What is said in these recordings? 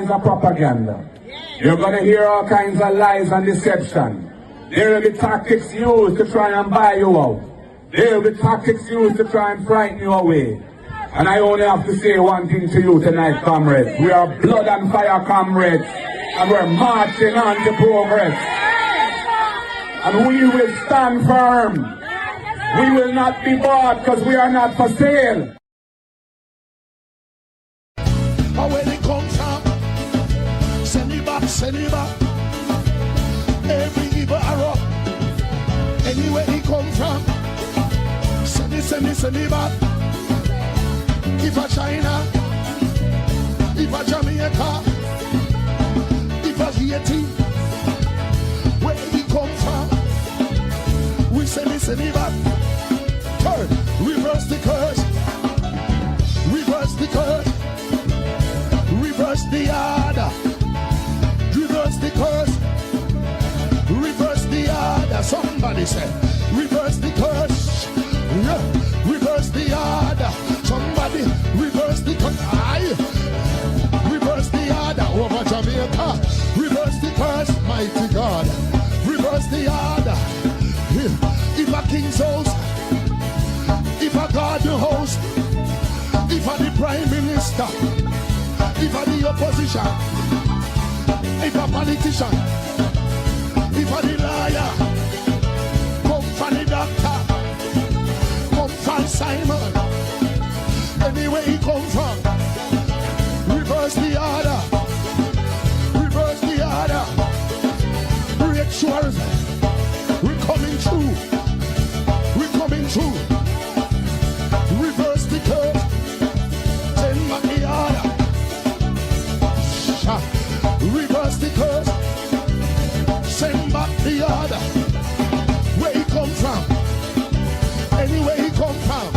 kinds of propaganda. You're going to hear all kinds of lies and deception. There will be tactics used to try and buy you out. There will be tactics used to try and frighten you away. And I only have to say one thing to you tonight, comrades. We are blood and fire comrades. And we're marching on to progress. And we will stand firm. We will not be bought because we are not for sale. But where they come from, send it back, send it back. Every evil arrow, anywhere he come from, send it back. If a China, if a Jamaica, if a Haiti, where he come from, we send it back. Third, reverse the curse, reverse the curse, reverse the order, reverse the curse, reverse the order. Somebody said, reverse the curse, yeah, reverse the order. Somebody reverse the curse. Aye. Reverse the order over Jamaica. Reverse the curse, mighty God. Reverse the order. If a king's house, if a garden house, if a the prime minister, if a the opposition, if a politician, if a the liar, come from the doctor, come from Simon. Anywhere he come from, reverse the order, reverse the order. Break shores, we're coming through, we're coming through. Reverse the curse, send back the order. Reverse the curse, send back the order. Where he come from, anywhere he come from.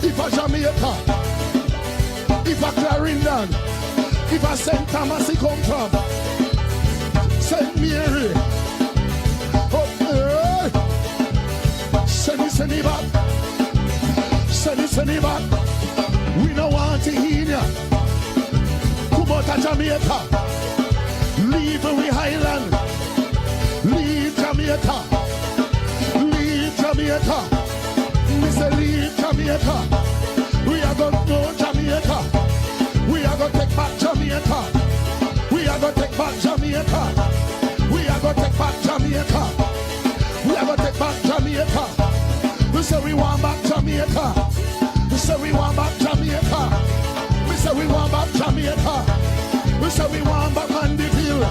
If a Jamaica, if a Clarendon, if a St. Thomas he come from, St. Mary, send it back, send it back. We don't want to hear ya. Come out of Jamaica, leave we Highland, leave Jamaica, leave Jamaica. We say leave Jamaica. We are going to know Jamaica. We are going to take back Jamaica. We are going to take back Jamaica. We are going to take back Jamaica. We are going to take back Jamaica. We say we want back Jamaica. We say we want back Jamaica. We say we want back Jamaica. We say we want back Mandeville.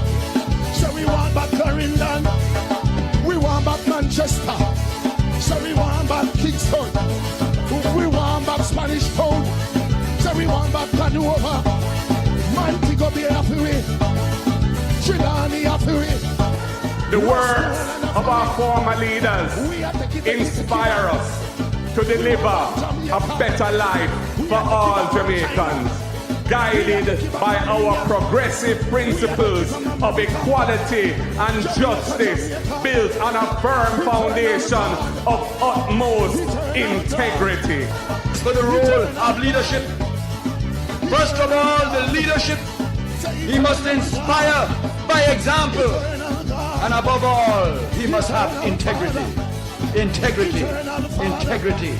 Say we want back Clarendon. We want back Manchester. So we want back Kingston. We want back Spanish Town. So we want back Canova. Montego Bay happy way. Trinani happy way. The words of our former leaders inspire us to deliver a better life for all Jamaicans, guided by our progressive principles of equality and justice, built on a firm foundation of utmost integrity. For the role of leadership, first of all, the leadership, he must inspire by example, and above all, he must have integrity. Integrity, integrity,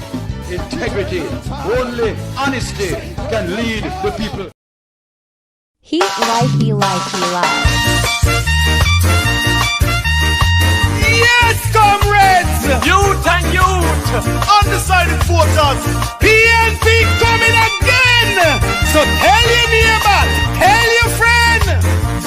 integrity. Only honesty can lead the people. Heat life, he life, he life. Yes, comrades! Youth and youth! Undecided voters! PNP coming again! So tell your neighbor, tell your friend!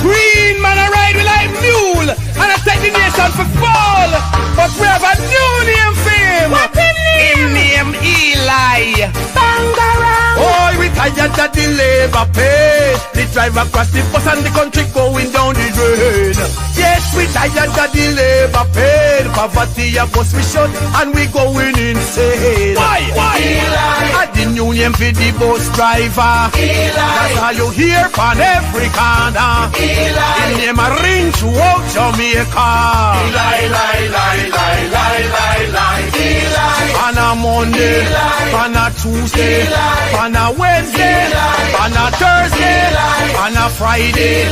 Green man a ride with like mule, and I take the nation for fall! But we have a new name for him! What the name? Him name Eli! Bangarang! Oh, we tired of the labor pay! The drive across the bus and the country going down the drain. Yes, we tired of the labor paid. Poverty of us we shut and we going insane. Why? Eli? At the new name for the bus driver. Eli? That's all you hear from every corner. Eli? The name a ring throughout Jamaica. Eli, Eli, Eli, Eli, Eli, Eli. Eli? On a Monday, on a Tuesday, on a Wednesday, on a Thursday, on a Friday,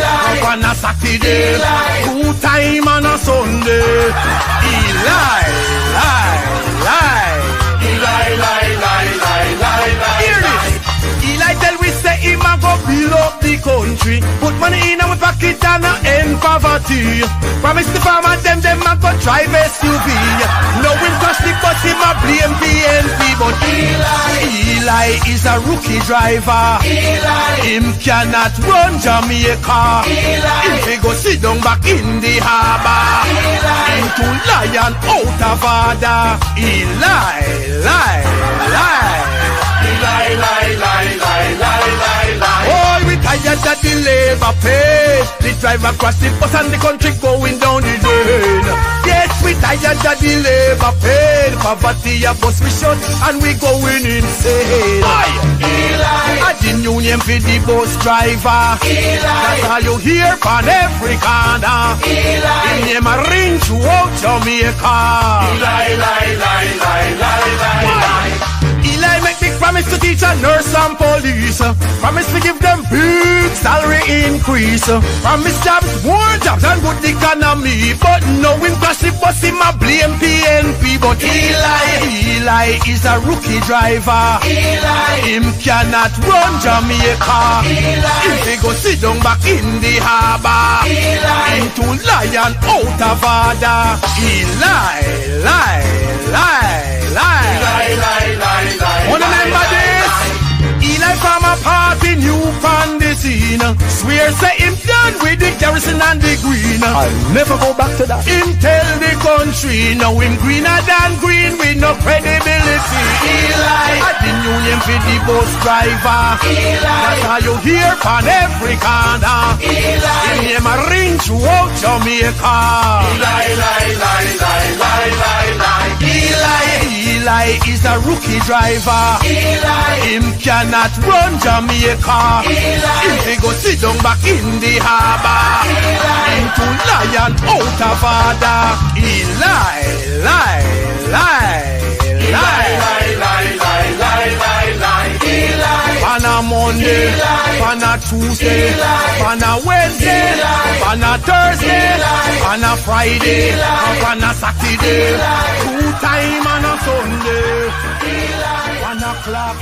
on a Saturday, 2 times on a Sunday. He lie. Hear this. Eli tell we say him a go build up the country, put money in our pocket and end poverty. Promise the farmer them a go drive SUV. No him crash the bus, him a blame PNP, but Eli is a rookie driver. Him cannot run Jamaica. If he go sit down back in the harbor, him too lion out of order. Eli. Oh, we tired that the labor pay. The driver across the bus and the country going down the drain. Yes, we tired that the labor pay. Poverty a bus we shut and we going insane. At the union for the bus driver. That's all you hear on every corner. In name a ring throughout Jamaica. Eli make big promise to teach a nurse and police. Promise to give them big salary increase. Promise jobs, more jobs and good economy. But no him crash the bus, him a blame PNP. But Eli is a rookie driver. Him cannot run Jamaica. If he go sit down back in the harbor, him too lion out of order. Wanna remember this? Eli from a party new on the scene. Swear say him done with the garrison and the green. I'll never go back to that. Him tell the country now him greener than green with no credibility. Eli at the union for the bus driver. That's how you hear on every corner. Him name a ring throughout Jamaica. Eli is a rookie driver. Him cannot run Jamaica. If he go sit down back in the harbor, him too lion out of order. On a Monday, on a Tuesday, on a Wednesday, on a Thursday, on a Friday, on a Saturday, 2 times on a Sunday, 1 o'clock.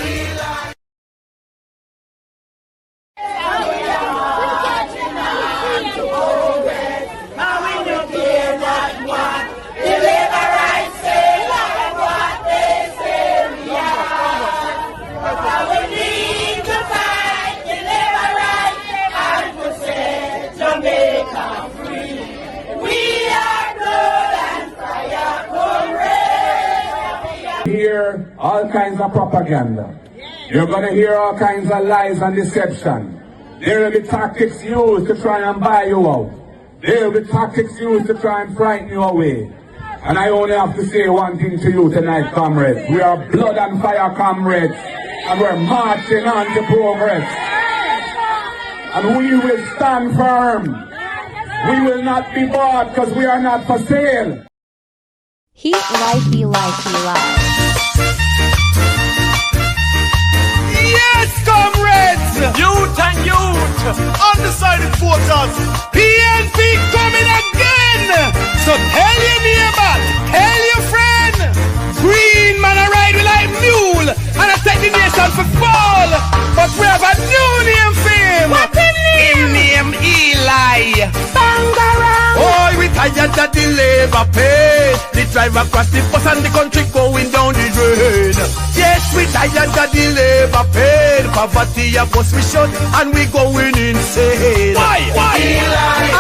Hear all kinds of propaganda. You're going to hear all kinds of lies and deception. There will be tactics used to try and buy you out. There will be tactics used to try and frighten you away. And I only have to say one thing to you tonight, comrades. We are blood and fire comrades, and we're marching on to progress. And we will stand firm. We will not be bought because we are not for sale. Heat Lifey. Yes, comrades! Youth and youth, undecided voters. PNP coming again! So tell your neighbor, tell your friend. Green man I ride with like mule, and I take the nation for fall. But we have a new name for him. What a name? Him name Eli. Bangarang. Oh, we tired that the labor pay. The driver across the bus and the country going down the drain. Yes, we tired that the labor pay. Poverty a bus we shut and we going insane. Why?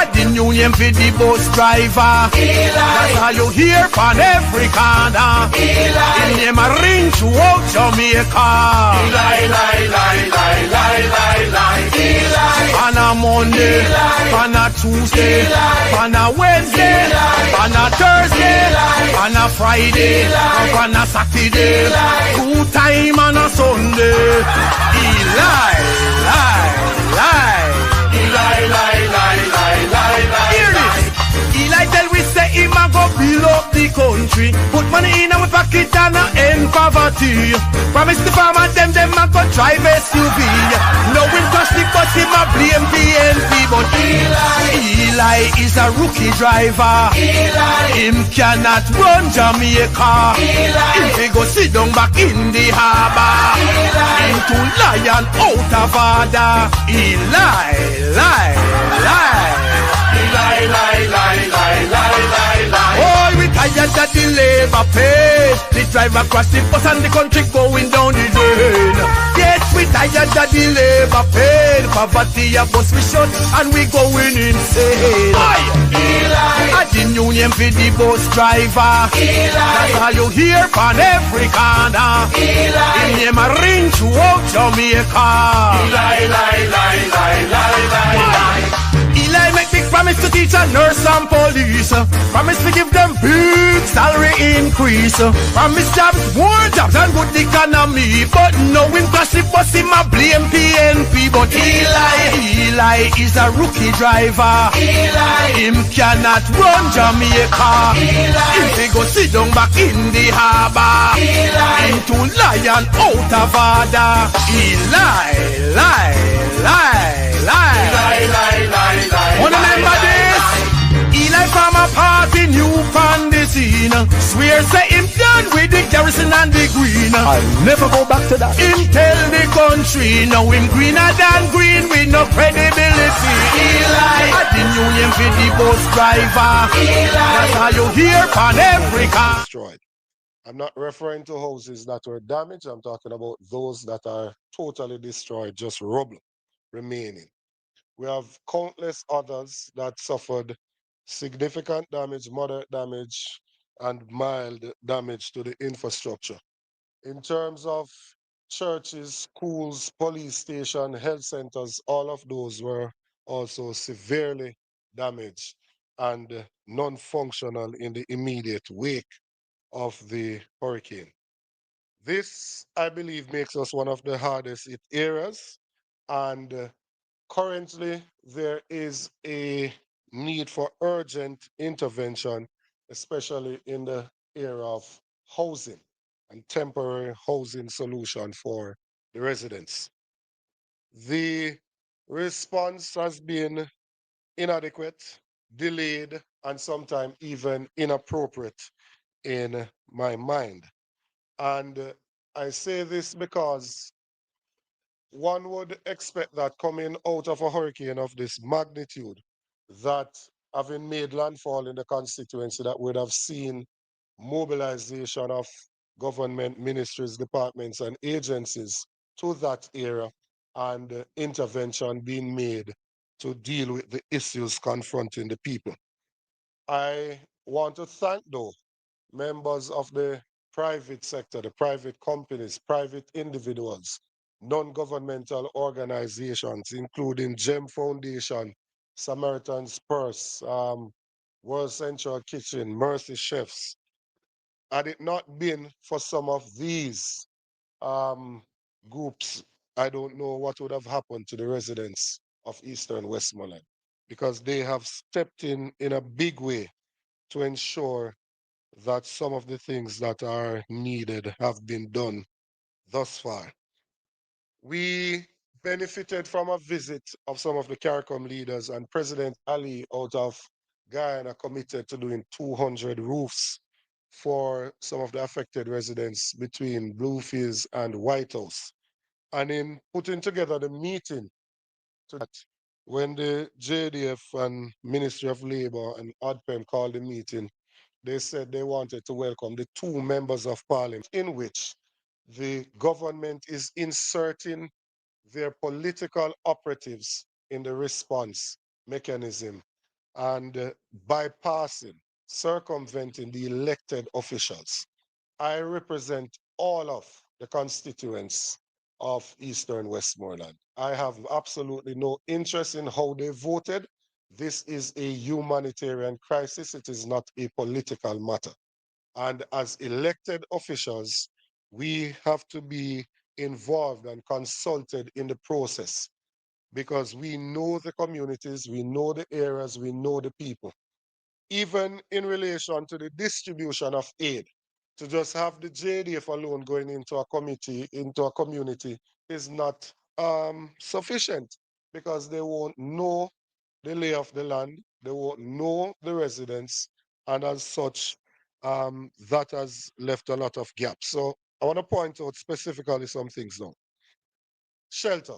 At the union for the bus driver. That's how you hear on every corner. In name a ring throughout Jamaica. On a Monday, on a Tuesday, on a Wednesday, on a Thursday, on a Friday, on a Saturday, 2 times on a Sunday. Hear this. Eli tell we say him a go build up the country, put money in our pocket and end party. Promise the farmer them a go drive SUV. No him crash the bus, him a blame PNP. But Eli is a rookie driver. Him cannot run Jamaica. If he go sit down back in the harbour, him too lion out of order. Eli, oh, we tired that the labor pay. The driver cross the bus and the country going down the drain. Yes, we tired that the labor pay. Poverty a bus we shut and we going insane. Eli, the union for the bus driver. That's all you hear on every corner. Him name a ring throughout Jamaica. Eli make big promise to teach a nurse and police. Promise to give them big salary increase. Promise jobs, more jobs and good economy. But no him crash the bus, him a blame PNP. But Eli is a rookie driver. Him cannot run Jamaica. If he go sit down back in the harbour, him too lion out of order. Wanna remember this? Eli from a party new from the scene. Swear say him done with the garrison and the green. I'll never go back to that. Him tell the country now him greener than green with no credibility. Eli at the union for the bus driver. That's how you hear from every car. Destroyed. I'm not referring to houses that were damaged. I'm talking about those that are totally destroyed, just rubble remaining. We have countless others that suffered significant damage, moderate damage, and mild damage to the infrastructure. In terms of churches, schools, police station, health centers, all of those were also severely damaged and non-functional in the immediate wake of the hurricane. This, I believe, makes us one of the hardest hit areas, and currently there is a need for urgent intervention, especially in the area of housing and temporary housing solution for the residents. The response has been inadequate, delayed, and sometimes even inappropriate in my mind. And I say this because one would expect that coming out of a hurricane of this magnitude, that having made landfall in the constituency, that would have seen mobilization of government ministries, departments, and agencies to that area, and intervention being made to deal with the issues confronting the people. I want to thank, though, members of the private sector, the private companies, private individuals, non-governmental organizations, including GEM Foundation, Samaritan's Purse, World Central Kitchen, Mercy Chefs. Had it not been for some of these groups, I don't know what would have happened to the residents of Eastern Westmoreland, because they have stepped in a big way to ensure that some of the things that are needed have been done thus far. We benefited from a visit of some of the CARICOM leaders, and President Ali out of Guyana committed to doing 200 roofs for some of the affected residents between Bluefields and White House. And in putting together the meeting, to that, when the JDF and Ministry of Labor and ODPEM called the meeting, they said they wanted to welcome the 2 members of parliament, in which the government is inserting their political operatives in the response mechanism and bypassing, circumventing the elected officials. I represent all of the constituents of Eastern Westmoreland. I have absolutely no interest in how they voted. This is a humanitarian crisis. It is not a political matter. And as elected officials, we have to be involved and consulted in the process, because we know the communities, we know the areas, we know the people. Even in relation to the distribution of aid, To just have the JDF alone going into a committee, into a community, is not sufficient, because they won't know the lay of the land, they won't know the residents, and as such, that has left a lot of gaps. So I want to point out specifically some things now. Shelter.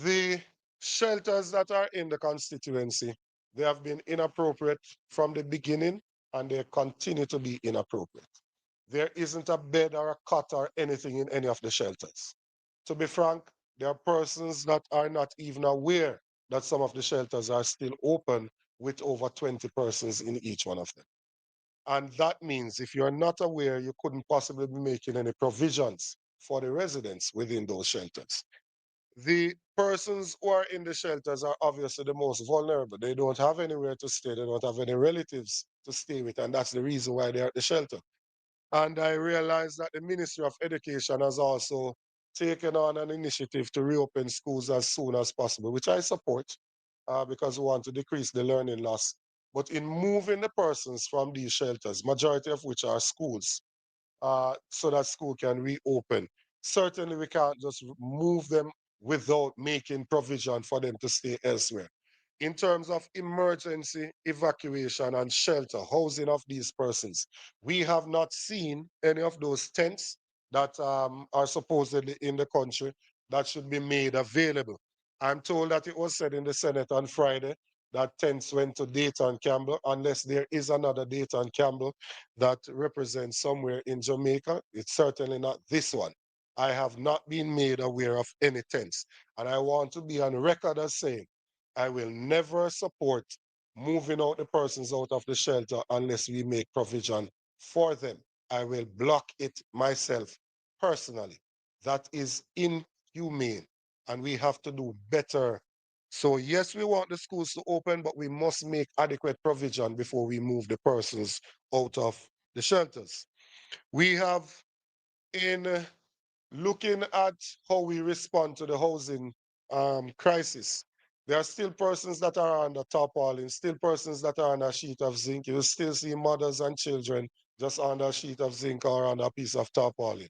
The shelters that are in the constituency, they have been inappropriate from the beginning, and they continue to be inappropriate. There isn't a bed or a cot or anything in any of the shelters. To be frank, there are persons that are not even aware that some of the shelters are still open with over 20 persons in each one of them. And that means if you're not aware, you couldn't possibly be making any provisions for the residents within those shelters. The persons who are in the shelters are obviously the most vulnerable. They don't have anywhere to stay. They don't have any relatives to stay with. And that's the reason why they're at the shelter. And I realize that the Ministry of Education has also taken on an initiative to reopen schools as soon as possible, which I support because we want to decrease the learning loss. But in moving the persons from these shelters, majority of which are schools, so that school can reopen, certainly we can't just move them without making provision for them to stay elsewhere. In terms of emergency evacuation and shelter, housing of these persons, we have not seen any of those tents that are supposedly in the country that should be made available. I'm told that it was said in the Senate on Friday that tents went to Dayton Campbell, unless there is another Dayton Campbell that represents somewhere in Jamaica. It's certainly not this one. I have not been made aware of any tents. And I want to be on record as saying, I will never support moving out the persons out of the shelter unless we make provision for them. I will block it myself personally. That is inhumane, and we have to do better. So yes, we want the schools to open, but we must make adequate provision before we move the persons out of the shelters. We have, in looking at how we respond to the housing crisis, there are still persons that are under tarpaulin, still persons that are on a sheet of zinc. You still see mothers and children just on a sheet of zinc or on a piece of tarpaulin,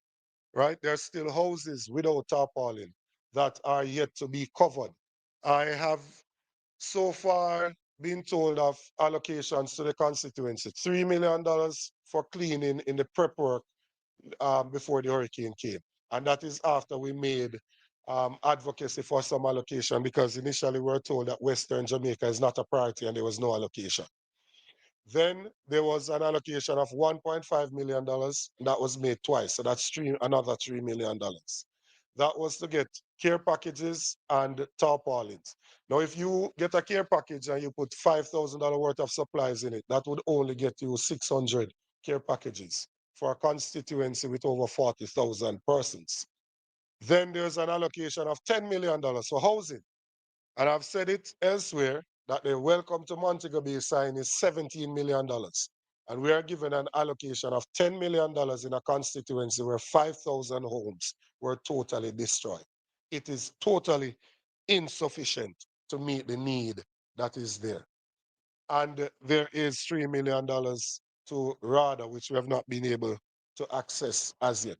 right? There are still houses without tarpaulin that are yet to be covered. I have so far been told of allocations to the constituency, $3 million for cleaning in the prep work before the hurricane came. And that is after we made advocacy for some allocation, because initially we were told that Western Jamaica is not a priority and there was no allocation. Then there was an allocation of $1.5 million that was made twice. So that's another $3 million. That was to get care packages and tarpaulins. Now, if you get a care package and you put $5,000 worth of supplies in it, that would only get you 600 care packages for a constituency with over 40,000 persons. Then there's an allocation of $10 million for housing. And I've said it elsewhere that the Welcome to Montego Bay sign is $17 million. And we are given an allocation of $10 million in a constituency where 5,000 homes were totally destroyed. It is totally insufficient to meet the need that is there. And there is $3 million to RADA, which we have not been able to access as yet.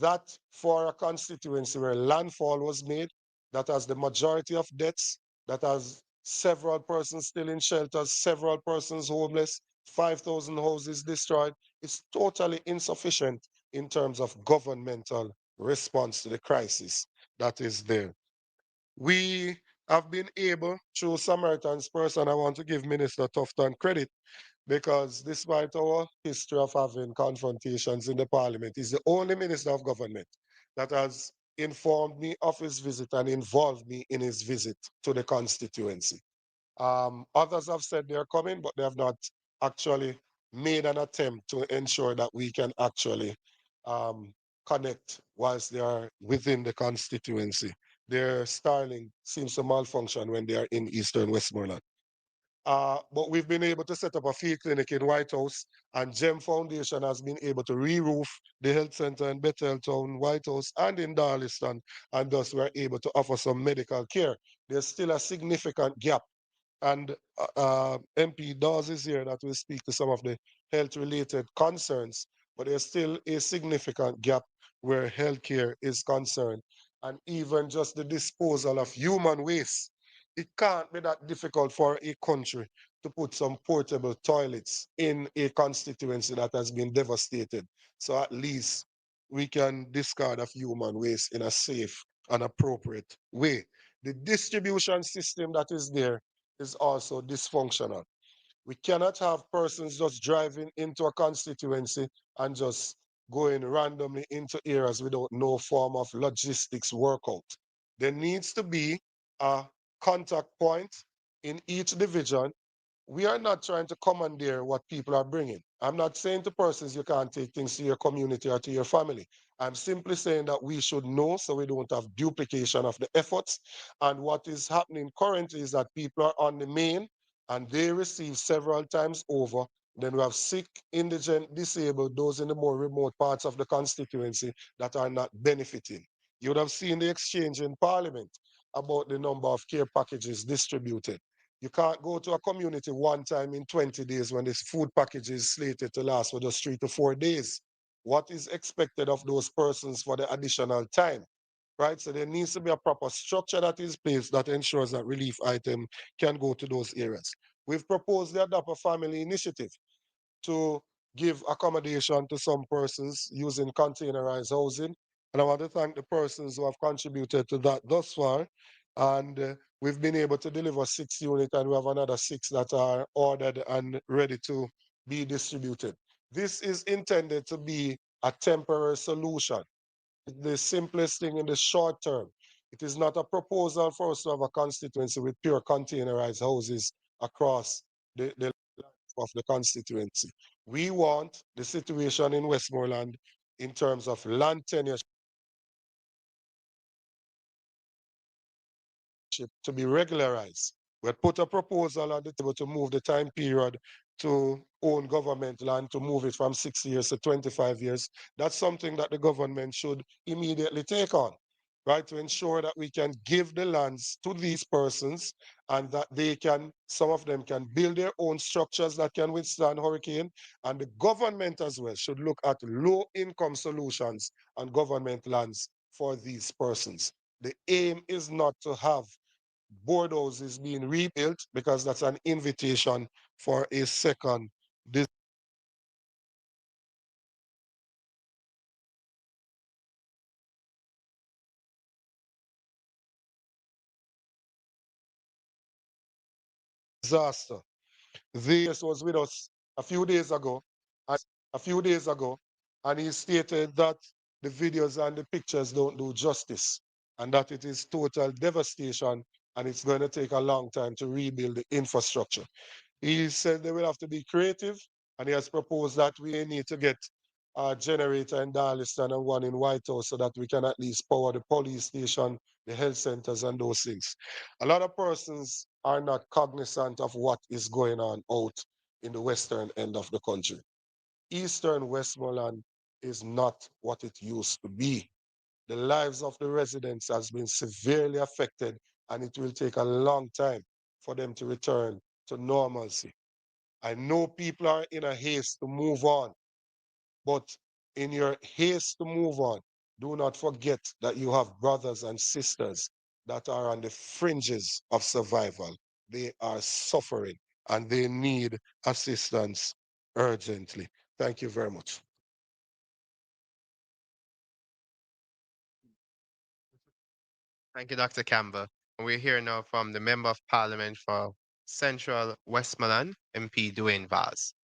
That for a constituency where landfall was made, that has the majority of deaths, that has several persons still in shelters, several persons homeless, 5,000 houses destroyed, it's totally insufficient in terms of governmental response to the crisis that is there. We have been able, through Samaritan's Purse, I want to give Minister Tufton credit, because despite our history of having confrontations in the parliament, he's the only minister of government that has informed me of his visit and involved me in his visit to the constituency. Others have said they're coming, but they have not actually made an attempt to ensure that we can actually connect whilst they are within the constituency. Their Starlink seems to malfunction when they are in Eastern Westmoreland. But we've been able to set up a field clinic in White House, and GEM Foundation has been able to re-roof the health center in Betheltown, White House, and in Darliston, and thus we're able to offer some medical care. There's still a significant gap, and MP Dawes is here that will speak to some of the health-related concerns, but there's still a significant gap where healthcare is concerned. And even just the disposal of human waste, it can't be that difficult for a country to put some portable toilets in a constituency that has been devastated. So at least we can discard of human waste in a safe and appropriate way. The distribution system that is there is also dysfunctional. We cannot have persons just driving into a constituency and just going randomly into areas without no form of logistics workout. There needs to be a contact point in each division. We are not trying to commandeer what people are bringing. I'm not saying to persons you can't take things to your community or to your family. I'm simply saying that we should know so we don't have duplication of the efforts. And what is happening currently is that people are on the main and they receive several times over. Then we have sick, indigent, disabled, those in the more remote parts of the constituency that are not benefiting. You would have seen the exchange in Parliament about the number of care packages distributed. You can't go to a community one time in 20 days when this food package is slated to last for just 3 to 4 days. What is expected of those persons for the additional time? Right? So there needs to be a proper structure that is placed that ensures that relief item can go to those areas. We've proposed the Adopt a Family initiative to give accommodation to some persons using containerized housing. And I want to thank the persons who have contributed to that thus far. And we've been able to deliver 6 units, and we have another 6 that are ordered and ready to be distributed. This is intended to be a temporary solution, the simplest thing in the short term. It is not a proposal for us to have a constituency with pure containerized houses across the of the constituency. We want the situation in Westmoreland in terms of land tenure to be regularized. We had put a proposal on the table to move the time period to own government land, to move it from 6 years to 25 years. That's something that the government should immediately take on, right? To ensure that we can give the lands to these persons and that they can, some of them can build their own structures that can withstand hurricane. And the government as well should look at low income solutions on government lands for these persons. The aim is not to have boardhouses being rebuilt because that's an invitation for a second disaster. This was with us a few days ago, and he stated that the videos and the pictures don't do justice and that it is total devastation and it's going to take a long time to rebuild the infrastructure. He said they will have to be creative, and he has proposed that we need to get a generator in Darliston and one in White House so that we can at least power the police station, the health centers, and those things. A lot of persons are not cognizant of what is going on out in the western end of the country. Eastern Westmoreland is not what it used to be. The lives of the residents has been severely affected, and it will take a long time for them to return to normalcy. I know people are in a haste to move on, but in your haste to move on, do not forget that you have brothers and sisters that are on the fringes of survival. They are suffering and they need assistance urgently. Thank you very much. Thank you, Dr. Campbell. We're here now from the Member of Parliament for Central Westmoreland, MP Dwayne Vaz.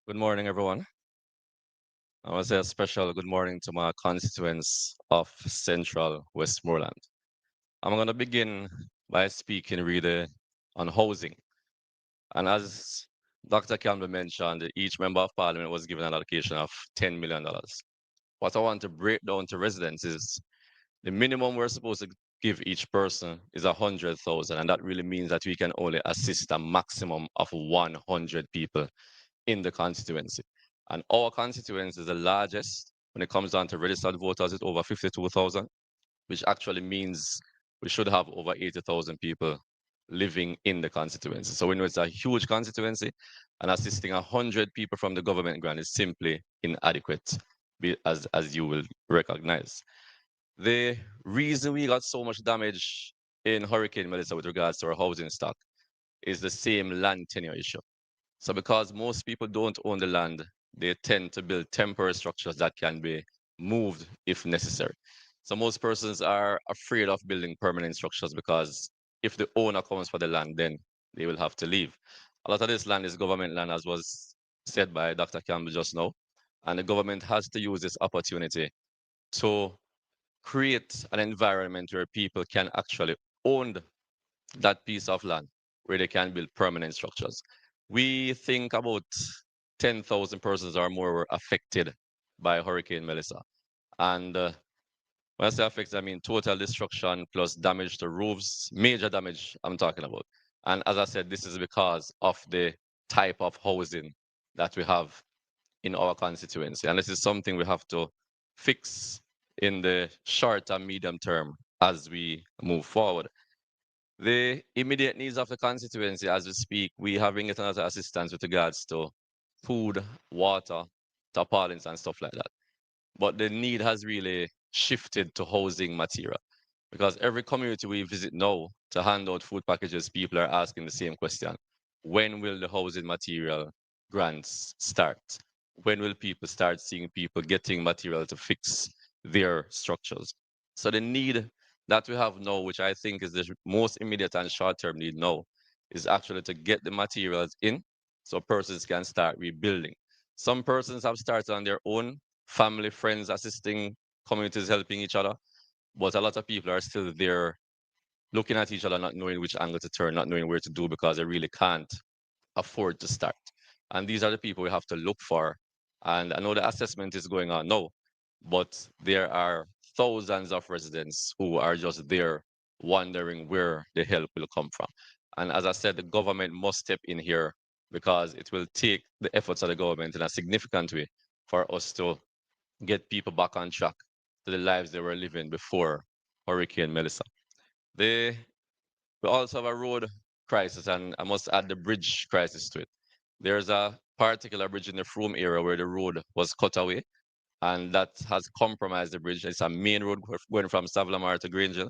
Good morning, everyone. I want to say a special good morning to my constituents of Central Westmoreland. I'm going to begin by speaking really on housing. And as Dr. Campbell mentioned, each member of parliament was given an allocation of $10 million. What I want to break down to residents is the minimum we're supposed to give each person is 100,000. And that really means that we can only assist a maximum of 100 people in the constituency. And our constituency is the largest when it comes down to registered voters, it's over 52,000, which actually means we should have over 80,000 people living in the constituency. So we know it's a huge constituency, and assisting 100 people from the government grant is simply inadequate, as you will recognize. The reason we got so much damage in Hurricane Melissa with regards to our housing stock is the same land tenure issue. So because most people don't own the land, they tend to build temporary structures that can be moved if necessary. So most persons are afraid of building permanent structures because if the owner comes for the land, then they will have to leave. A lot of this land is government land, as was said by Dr. Campbell just now. And the government has to use this opportunity to create an environment where people can actually own that piece of land where they can build permanent structures. We think about 10,000 persons or more were affected by Hurricane Melissa. And when I say affected, I mean total destruction plus damage to roofs, major damage I'm talking about. And as I said, this is because of the type of housing that we have in our constituency. And this is something we have to fix in the short and medium term as we move forward. The immediate needs of the constituency as we speak, we have been getting a lot of assistance with regards to food, water, tarpaulins, and stuff like that. But the need has really shifted to housing material because every community we visit now to hand out food packages, people are asking the same question. When will the housing material grants start? When will people start seeing people getting material to fix their structures? So the need that we have now, which I think is the most immediate and short-term need now, is actually to get the materials in so persons can start rebuilding. Some persons have started on their own, family, friends, assisting communities, helping each other, but a lot of people are still there looking at each other, not knowing which angle to turn, not knowing where to do because they really can't afford to start. And these are the people we have to look for. And I know the assessment is going on now, but there are thousands of residents who are just there wondering where the help will come from. And as I said, the government must step in here because it will take the efforts of the government in a significant way for us to get people back on track to the lives they were living before Hurricane Melissa. We also have a road crisis, and I must add the bridge crisis to it. There's a particular bridge in the Frome area where the road was cut away, and that has compromised the bridge. It's a main road going from Savlamar to Grangeville,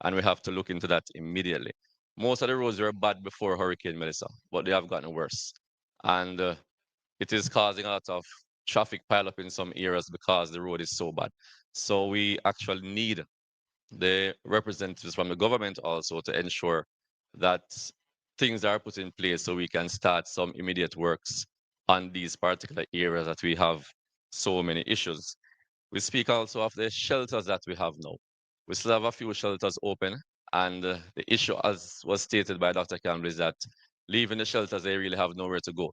and we have to look into that immediately. Most of the roads were bad before Hurricane Melissa, but they have gotten worse. And it is causing a lot of traffic pileup in some areas because the road is so bad. So we actually need the representatives from the government also to ensure that things are put in place so we can start some immediate works on these particular areas that we have so many issues. We speak also of the shelters that we have now. We still have a few shelters open, and the issue, as was stated by Dr. Campbell, is that leaving the shelters, they really have nowhere to go.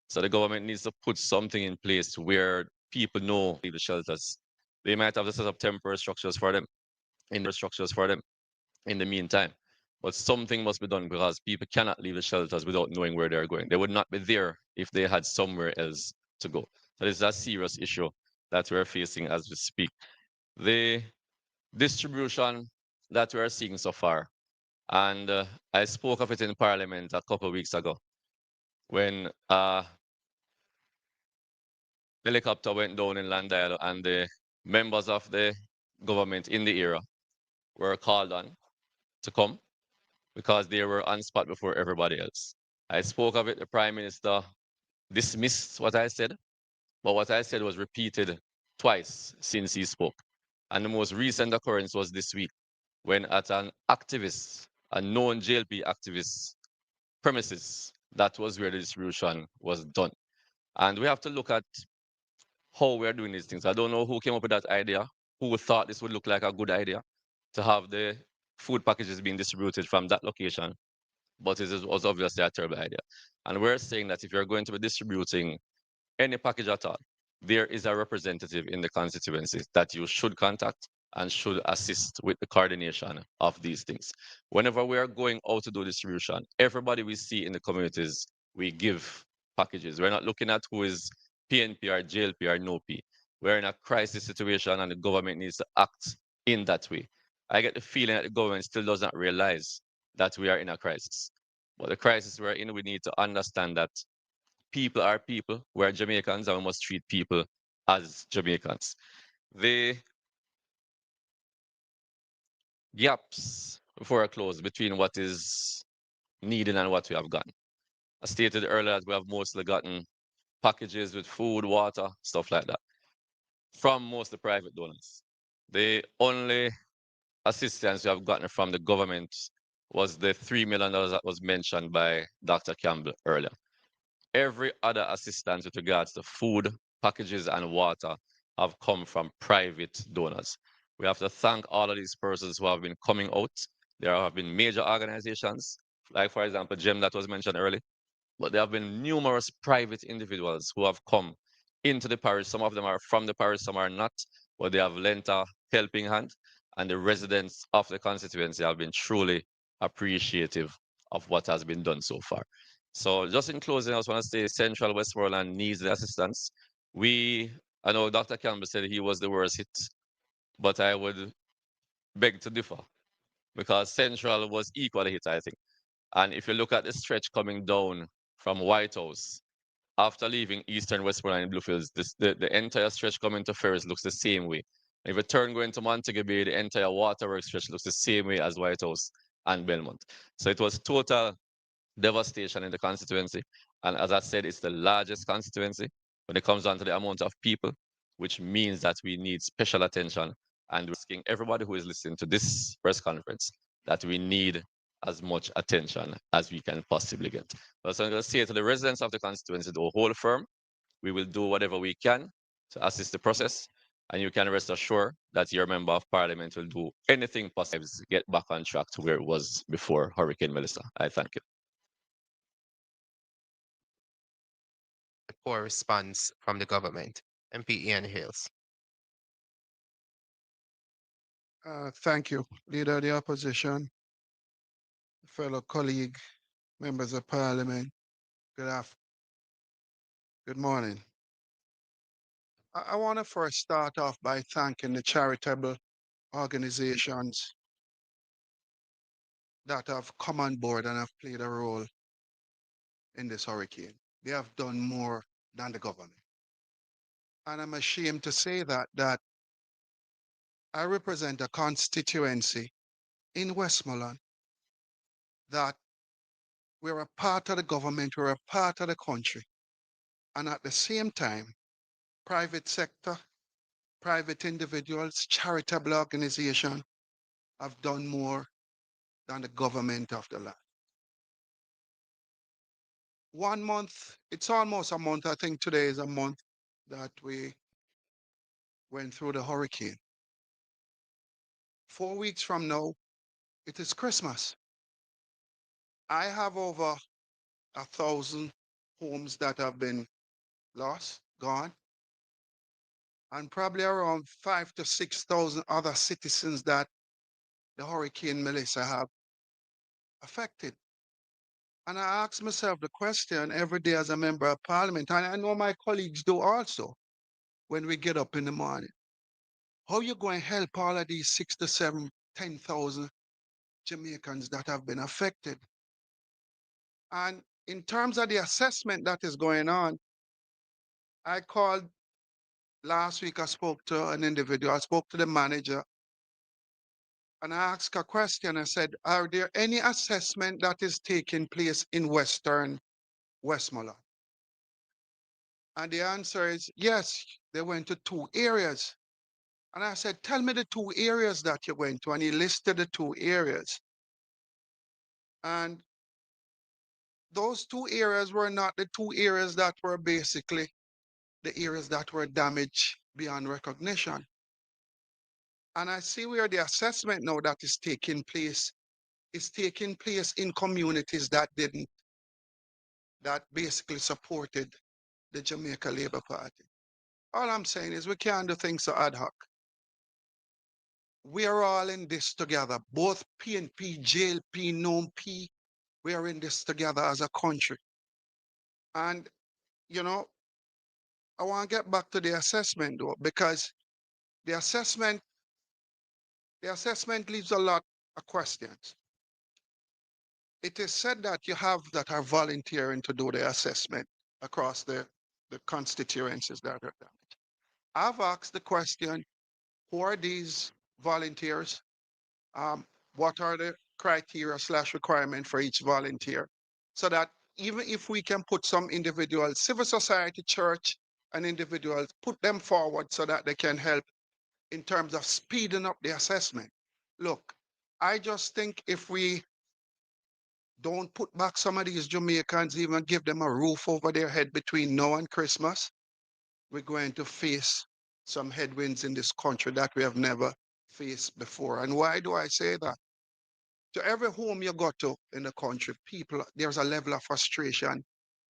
So the government needs to put something in place where people know leave the shelters. They might have to set up temporary structures for them, in the meantime. But something must be done because people cannot leave the shelters without knowing where they're going. They would not be there if they had somewhere else to go. So this is a serious issue that we're facing as we speak. The distribution that we're seeing so far, and I spoke of it in Parliament a couple of weeks ago when helicopter went down in Landale and the members of the government in the area were called on to come because they were on spot before everybody else. I spoke of it, the Prime Minister dismissed what I said, but what I said was repeated twice since he spoke. And the most recent occurrence was this week when at an activist, a known JLP activist premises, that was where the distribution was done. And we have to look at how we're doing these things. I don't know who came up with that idea, who thought this would look like a good idea to have the food packages being distributed from that location, but it was obviously a terrible idea. And we're saying that if you're going to be distributing any package at all, there is a representative in the constituency that you should contact and should assist with the coordination of these things. Whenever we are going out to do distribution, everybody we see in the communities, we give packages. We're not looking at who is PNP or JLP or no P. We're in a crisis situation and the government needs to act in that way. I get the feeling that the government still does not realize that we are in a crisis. But the crisis we're in, we need to understand that people are people. We're Jamaicans and we must treat people as Jamaicans. The gaps before I close between what is needed and what we have gotten. I stated earlier that we have mostly gotten packages with food, water, stuff like that from mostly private donors. The only assistance we have gotten from the government was the $3 million that was mentioned by Dr. Campbell earlier. Every other assistance with regards to food, packages, and water have come from private donors. We have to thank all of these persons who have been coming out. There have been major organizations, like, for example, Jim, that was mentioned earlier, but there have been numerous private individuals who have come into the parish. Some of them are from the parish, some are not, but they have lent a helping hand, and the residents of the constituency have been truly appreciative of what has been done so far. So just in closing, I just want to say Central Westmoreland needs the assistance. I know Dr. Campbell said he was the worst hit, but I would beg to differ because Central was equally hit, I think. And if you look at the stretch coming down from White House, after leaving Eastern Westmoreland and Bluefields, the entire stretch coming to Ferris looks the same way. If you turn going to Montego Bay, the entire waterworks stretch looks the same way as White House and Belmont. So it was total devastation in the constituency. And as I said, it's the largest constituency when it comes down to the amount of people, which means that we need special attention. And we're asking everybody who is listening to this press conference that we need as much attention as we can possibly get. So I'm going to say to the residents of the constituency, the whole firm, we will do whatever we can to assist the process. And you can rest assured that your member of parliament will do anything possible to get back on track to where it was before Hurricane Melissa. I thank you. A poor response from the government. MP Ian Hales. Thank you, Leader of the Opposition, fellow colleague, members of Parliament. Good morning. I want to first start off by thanking the charitable organizations that have come on board and have played a role in this hurricane. They have done more than the government. And I'm ashamed to say that I represent a constituency in Westmoreland that we're a part of the government, we're a part of the country. And at the same time, private sector, private individuals, charitable organizations have done more than the government of the land. 1 month, it's almost a month, I think today is a month that we went through the hurricane. 4 weeks from now, it is Christmas. I have over 1,000 homes that have been lost, gone, and probably around 5,000 to 6,000 other citizens that the Hurricane Melissa have affected. And I ask myself the question every day as a member of parliament, and I know my colleagues do also, when we get up in the morning. How you going to help all of these 6 to 7, 10,000 Jamaicans that have been affected? And in terms of the assessment that is going on, I called last week, I spoke to an individual, I spoke to the manager, and I asked a question. I said, are there any assessment that is taking place in Western Westmoreland? And the answer is yes, they went to 2 areas. And I said, tell me the 2 areas that you went to. And he listed the 2 areas. And those 2 areas were not the 2 areas that were basically the areas that were damaged beyond recognition. And I see where the assessment now that is taking place is taking place in communities that basically supported the Jamaica Labour Party. All I'm saying is we can't do things so ad hoc. We are all in this together, both PNP, JLP, NOMP, we are in this together as a country. And, you know, I want to get back to the assessment though, because the assessment leaves a lot of questions. it is said that you have that are volunteering to do the assessment across the constituencies that are damaged. I've asked the question, who are these volunteers? What are the criteria / requirement for each volunteer? So that even if we can put some individuals, civil society, church, and individuals, put them forward so that they can help in terms of speeding up the assessment. Look, I just think if we don't put back some of these Jamaicans, even give them a roof over their head between now and Christmas, we're going to face some headwinds in this country that we have never faced before. And why do I say that? To every home you go to in the country, people, there's a level of frustration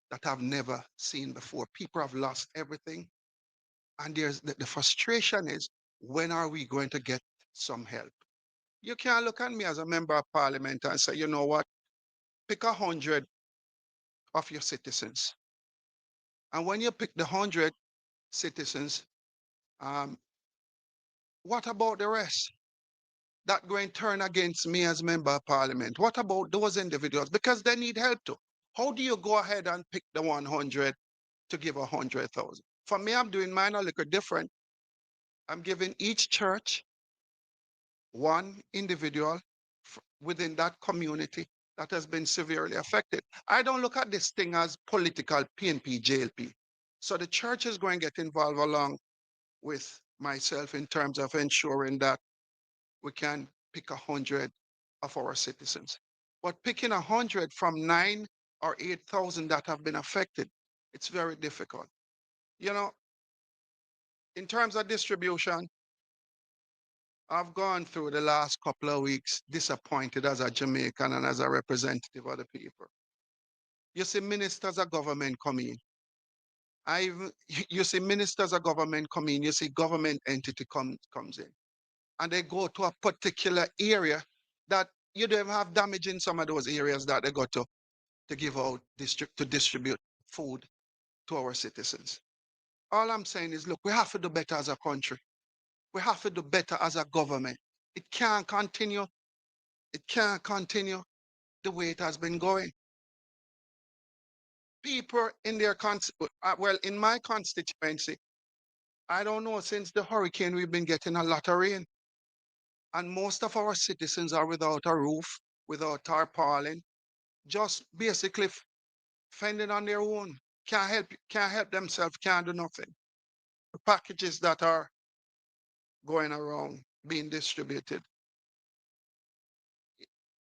that I've never seen before. People have lost everything. And there's the frustration is, when are we going to get some help? You can't look at me as a member of parliament and say, you know what, pick 100 of your citizens. And when you pick the 100 citizens, what about the rest? That going to turn against me as member of parliament? What about those individuals? Because they need help too. How do you go ahead and pick the 100 to give 100,000? For me, I'm doing mine a little different. I'm giving each church one individual within that community that has been severely affected. I don't look at this thing as political PNP, JLP. So the church is going to get involved along with myself in terms of ensuring that we can pick 100 of our citizens. But picking 100 from 9 or 8,000 that have been affected, it's very difficult. You know, in terms of distribution, I've gone through the last couple of weeks disappointed as a Jamaican and as a representative of the people. You see ministers of government come in. You see ministers of government come in, you see government entity comes in. And they go to a particular area that you don't have damage in some of those areas that they go to give out, to distribute food to our citizens. All I'm saying is, look, we have to do better as a country. We have to do better as a government. It can't continue. It can't continue the way it has been going. People in their, well, in my constituency, I don't know, since the hurricane, we've been getting a lot of rain. And most of our citizens are without a roof, without tarpaulin, just basically fending on their own. Can't help themselves, can't do nothing. The packages that are going around being distributed.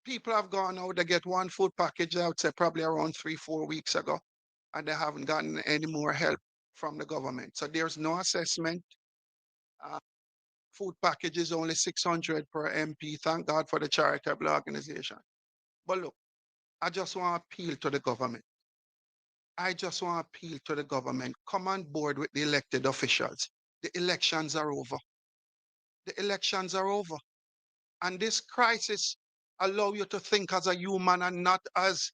People have gone out, they get one food package, I would say probably around 3-4 weeks ago, and they haven't gotten any more help from the government. So there's no assessment. Food package is only 600 per MP. Thank God for the charitable organization. But look, I just want to appeal to the government. I just want to appeal to the government. Come on board with the elected officials. The elections are over. The elections are over. And this crisis allow you to think as a human and not as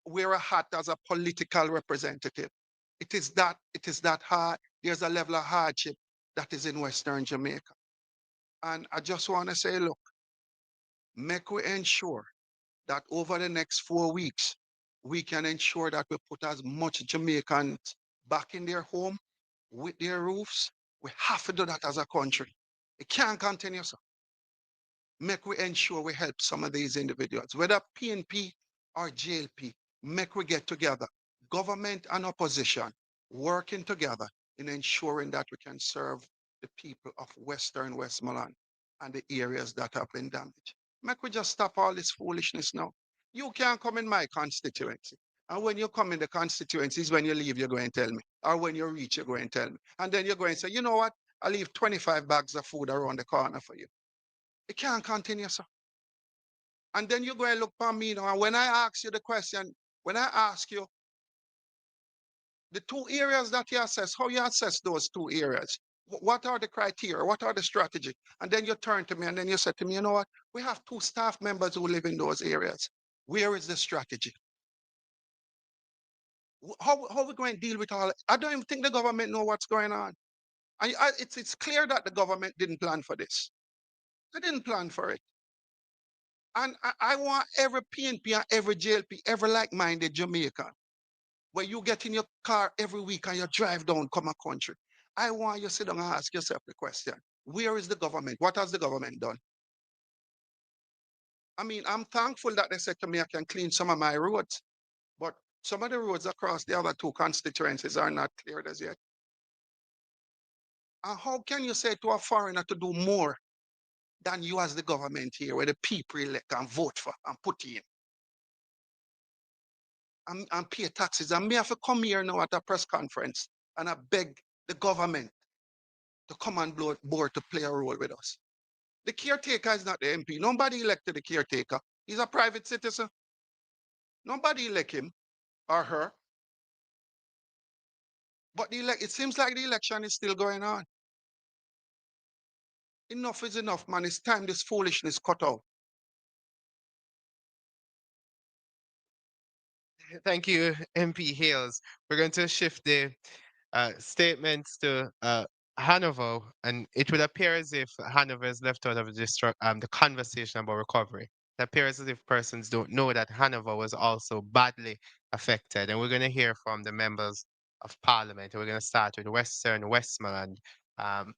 wear a hat as a political representative. It is that hard. There's a level of hardship that is in Western Jamaica. And I just want to say, look, make we ensure that over the next 4 weeks, we can ensure that we put as much Jamaicans back in their home with their roofs. We have to do that as a country. It can't continue, sir. Make we ensure we help some of these individuals, whether PNP or JLP, make we get together, government and opposition, working together in ensuring that we can serve the people of Western Westmoreland and the areas that have been damaged. Make we just stop all this foolishness now. You can't come in my constituency. And when you come in the constituencies, when you leave, you're going to tell me. Or when you reach, you're going to tell me. And then you're going to say, you know what? I'll leave 25 bags of food around the corner for you. It can't continue, sir. And then you go and look for me now. And when I ask you the question, when I ask you the 2 areas that you assess, how you assess those 2 areas, what are the criteria, what are the strategy? And then you turn to me and then you say to me, you know what? We have 2 staff members who live in those areas. Where is the strategy? How are we going to deal with all? I don't even think the government know what's going on. It's clear that the government didn't plan for this. They didn't plan for it. And I want every PNP and every JLP, every like-minded Jamaican, where you get in your car every week and you drive down, come a country. I want you to sit down and ask yourself the question, where is the government? What has the government done? I mean, I'm thankful that they said to me I can clean some of my roads, but some of the roads across the other two constituencies are not cleared as yet. And how can you say to a foreigner to do more than you as the government here, where the people elect and vote for and put in? And pay taxes. And me have to come here now at a press conference and I beg the government to come on board to play a role with us. The caretaker is not the MP. Nobody elected the caretaker. He's a private citizen. Nobody elect him or her. But it seems like the election is still going on. Enough is enough, man. It's time this foolishness cut out. Thank you, MP Hales. We're going to shift the statements to Hanover, and it would appear as if Hanover is left out of the conversation about recovery. It appears as if persons don't know that Hanover was also badly affected, and we're going to hear from the members of Parliament. We're going to start with Western Westmoreland. Um,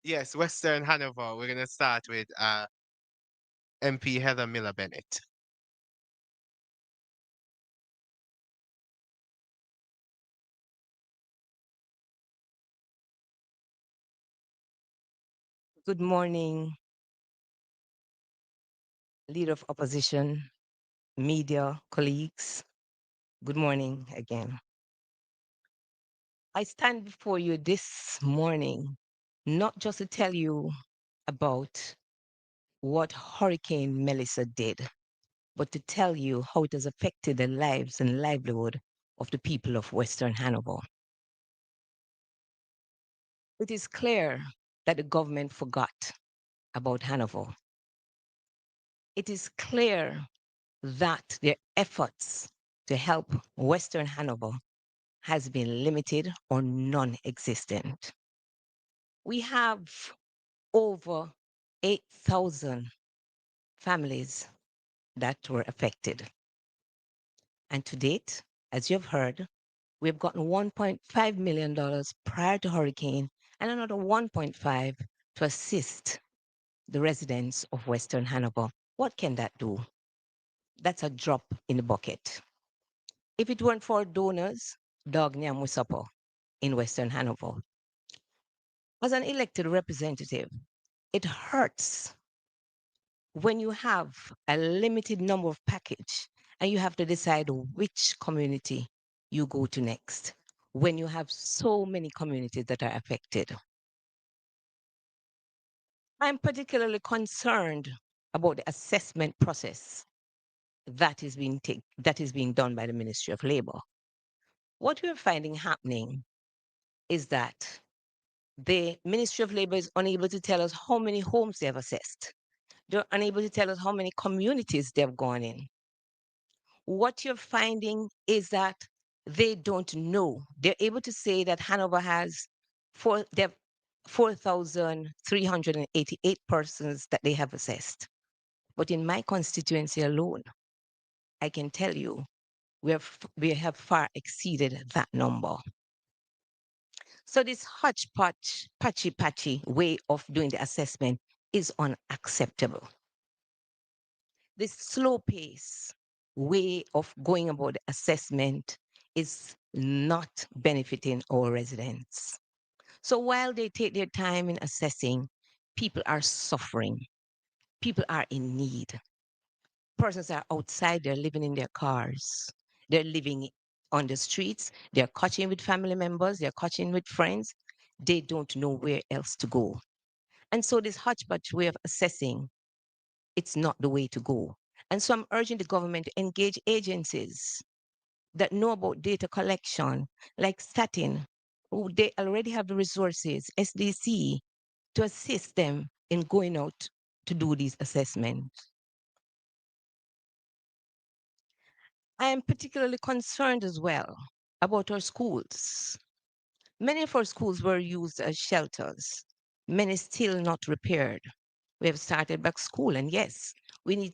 yes, Western Hanover. We're going to start with MP Heather Miller Bennett. Good morning, Leader of Opposition, media, colleagues. Good morning again. I stand before you this morning, not just to tell you about what Hurricane Melissa did, but to tell you how it has affected the lives and livelihood of the people of Western Hanover. It is clear that the government forgot about Hanover. It is clear that their efforts to help Western Hanover has been limited or non-existent. We have over 8,000 families that were affected. And to date, as you've heard, we've gotten $1.5 million prior to hurricane and another 1.5 to assist the residents of Western Hanover. What can that do? That's a drop in the bucket. If it weren't for donors, dog nyam musapo in Western Hanover. As an elected representative, it hurts when you have a limited number of package and you have to decide which community you go to next when you have so many communities that are affected. I'm particularly concerned about the assessment process that is being done by the Ministry of Labor. What we're finding happening is that the Ministry of Labor is unable to tell us how many homes they have assessed. They're unable to tell us how many communities they've gone in. What you're finding is that they don't know. They're able to say that Hanover has 4,388 persons that they have assessed. But in my constituency alone, I can tell you we have far exceeded that number. So this hodgepodge, patchy way of doing the assessment is unacceptable. This slow pace way of going about the assessment is not benefiting our residents. So while they take their time in assessing, people are suffering. People are in need. Persons are outside, they're living in their cars. They're living on the streets. They're catching with family members. They're catching with friends. They don't know where else to go. And so this hodgepodge way of assessing, it's not the way to go. And so I'm urging the government to engage agencies that know about data collection, like Statin, who they already have the resources, SDC, to assist them in going out to do these assessments. I am particularly concerned as well about our schools. Many of our schools were used as shelters, many still not repaired. We have started back school. And yes, we need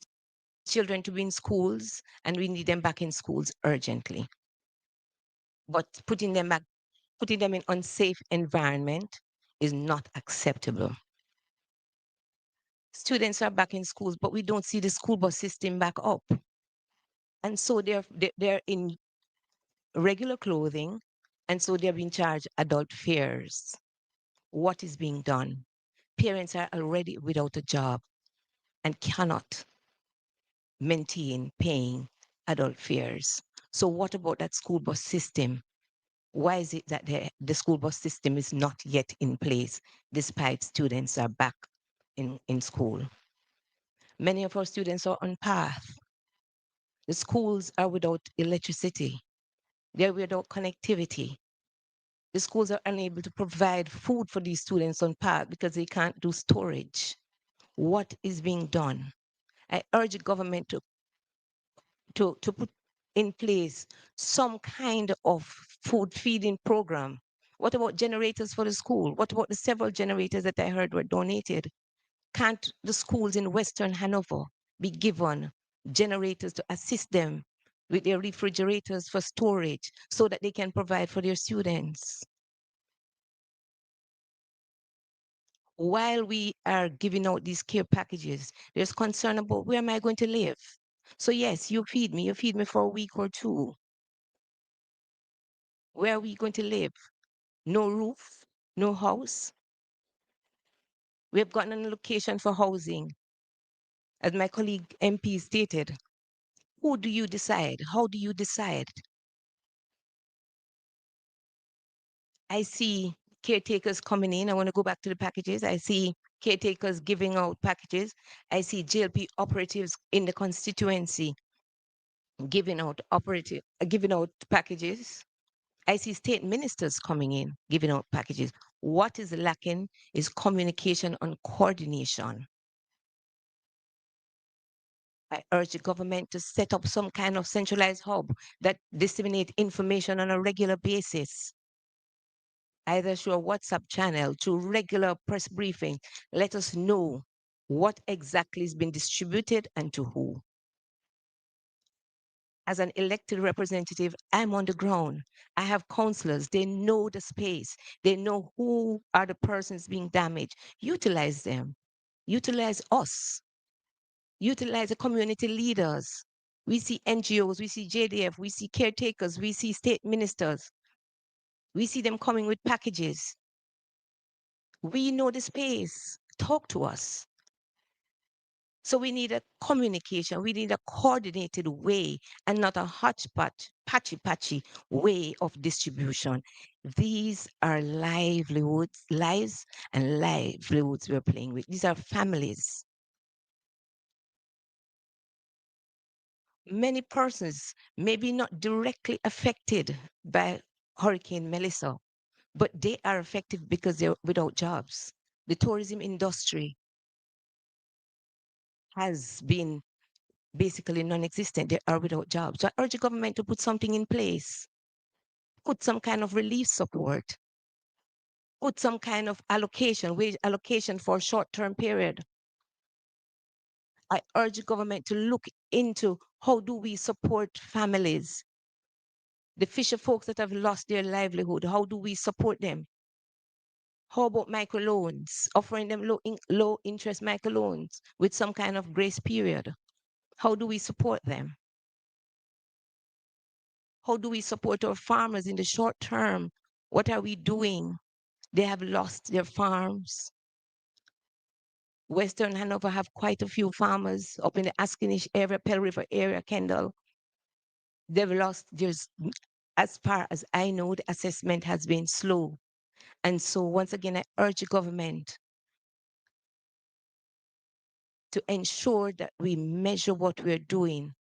children to be in schools and we need them back in schools urgently. But putting them in unsafe environment is not acceptable. Students are back in schools, but we don't see the school bus system back up. And so they're in regular clothing, and so they're being charged adult fares. What is being done? Parents are already without a job and cannot maintain paying adult fares. So what about that school bus system? Why is it that the school bus system is not yet in place despite students are back in school? Many of our students are on path. The schools are without electricity. They're without connectivity. The schools are unable to provide food for these students on path because they can't do storage. What is being done? I urge the government to put in place some kind of food feeding program. What about generators for the school? What about the several generators that I heard were donated? Can't the schools in Western Hanover be given generators to assist them with their refrigerators for storage so that they can provide for their students? While we are giving out these care packages, there's concern about where am I going to live? So yes, you feed me for a week or two. Where are we going to live? No roof, no house. We have gotten an allocation for housing. As my colleague MP stated, who do you decide? How do you decide? I see caretakers coming in. I want to go back to the packages. I see caretakers giving out packages. I see JLP operatives in the constituency giving out packages. I see state ministers coming in, giving out packages. What is lacking is communication and coordination. I urge the government to set up some kind of centralized hub that disseminate information on a regular basis, either through a WhatsApp channel, through regular press briefing. Let us know what exactly is being distributed and to who. As an elected representative, I'm on the ground. I have counselors. They know the space. They know who are the persons being damaged. Utilize them. Utilize us. Utilize the community leaders. We see NGOs, we see JDF, we see caretakers, we see state ministers. We see them coming with packages. We know the space. Talk to us. So we need a communication, we need a coordinated way and not a hodgepodge, patchy way of distribution. These are livelihoods, lives and livelihoods we're playing with. These are families. Many persons may be not directly affected by Hurricane Melissa, but they are affected because they're without jobs. The tourism industry has been basically non-existent. They are without jobs. So I urge the government to put something in place, put some kind of relief support, put some kind of allocation, wage allocation for a short-term period. I urge the government to look into how do we support families, the fisher folks that have lost their livelihood, how do we support them? How about microloans, offering them low interest microloans with some kind of grace period? How do we support them? How do we support our farmers in the short term? What are we doing? They have lost their farms. Western Hanover have quite a few farmers up in the Askinish area, Pell River area, Kendall. They've lost theirs. As far as I know, the assessment has been slow. And so once again, I urge the government to ensure that we measure what we're doing.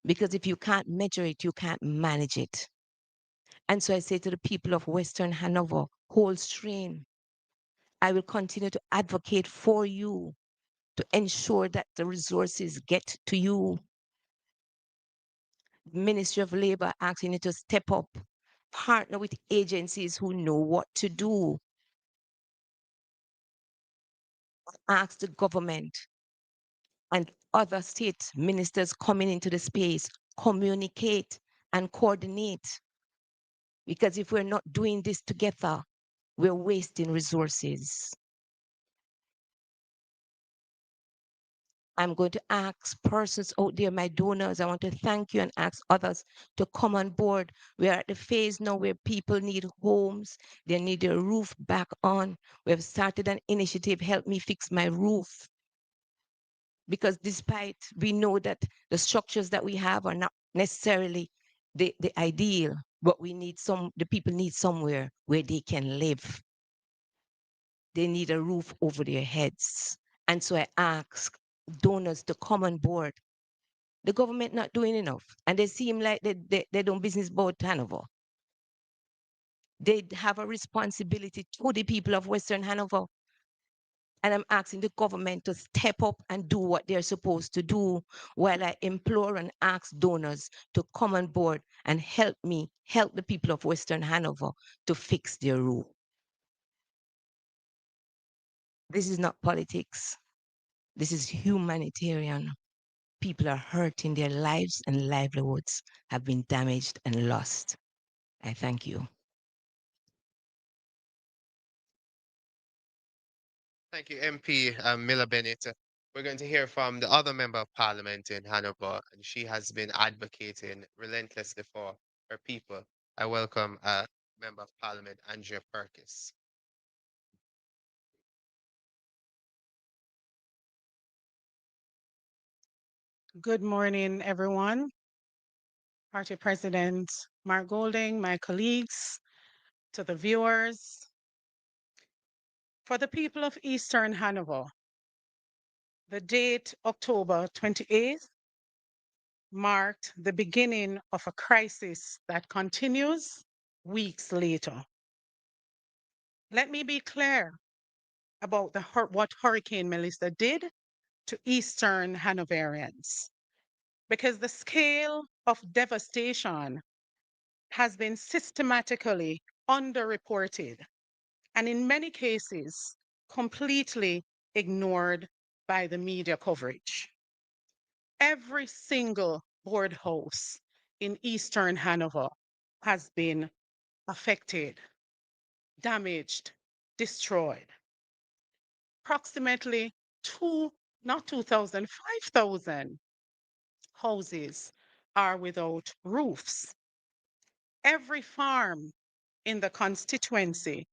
Because if you can't measure it, you can't manage it. And so I say to the people of Western Hanover, hold strain. I will continue to advocate for you to ensure that the resources get to you. Ministry of Labor asking you to step up, partner with agencies who know what to do. ask the government and other state ministers coming into the space, communicate and coordinate. Because if we're not doing this together, we're wasting resources. I'm going to ask persons out there, my donors, I want to thank you and ask others to come on board. We are at the phase now where people need homes. They need their roof back on. We have started an initiative, Help Me Fix My Roof. Because despite we know that the structures that we have are not necessarily the ideal, but the people need somewhere where they can live. They need a roof over their heads. And so I ask donors to come on board. The government not doing enough. And they seem like they don't business about Hanover. They have a responsibility to the people of Western Hanover. And I'm asking the government to step up and do what they're supposed to do, while I implore and ask donors to come on board and help the people of Western Hanover to fix their roof. This is not politics. This is humanitarian. People are hurting, their lives and livelihoods have been damaged and lost. I thank you. Thank you, MP Miller Bennett. We're going to hear from the other member of parliament in Hanover, and she has been advocating relentlessly for her people. I welcome Member of Parliament Andrea Perkis. Good morning, everyone. Party President Mark Golding, my colleagues, to the viewers. For the people of Eastern Hanover, the date October 28th marked the beginning of a crisis that continues weeks later. Let me be clear about what Hurricane Melissa did to Eastern Hanoverians, because the scale of devastation has been systematically underreported and in many cases completely ignored by the media coverage. Every single board house in Eastern Hanover has been affected, damaged, destroyed. Approximately 5,000 houses are without roofs. Every farm in the constituency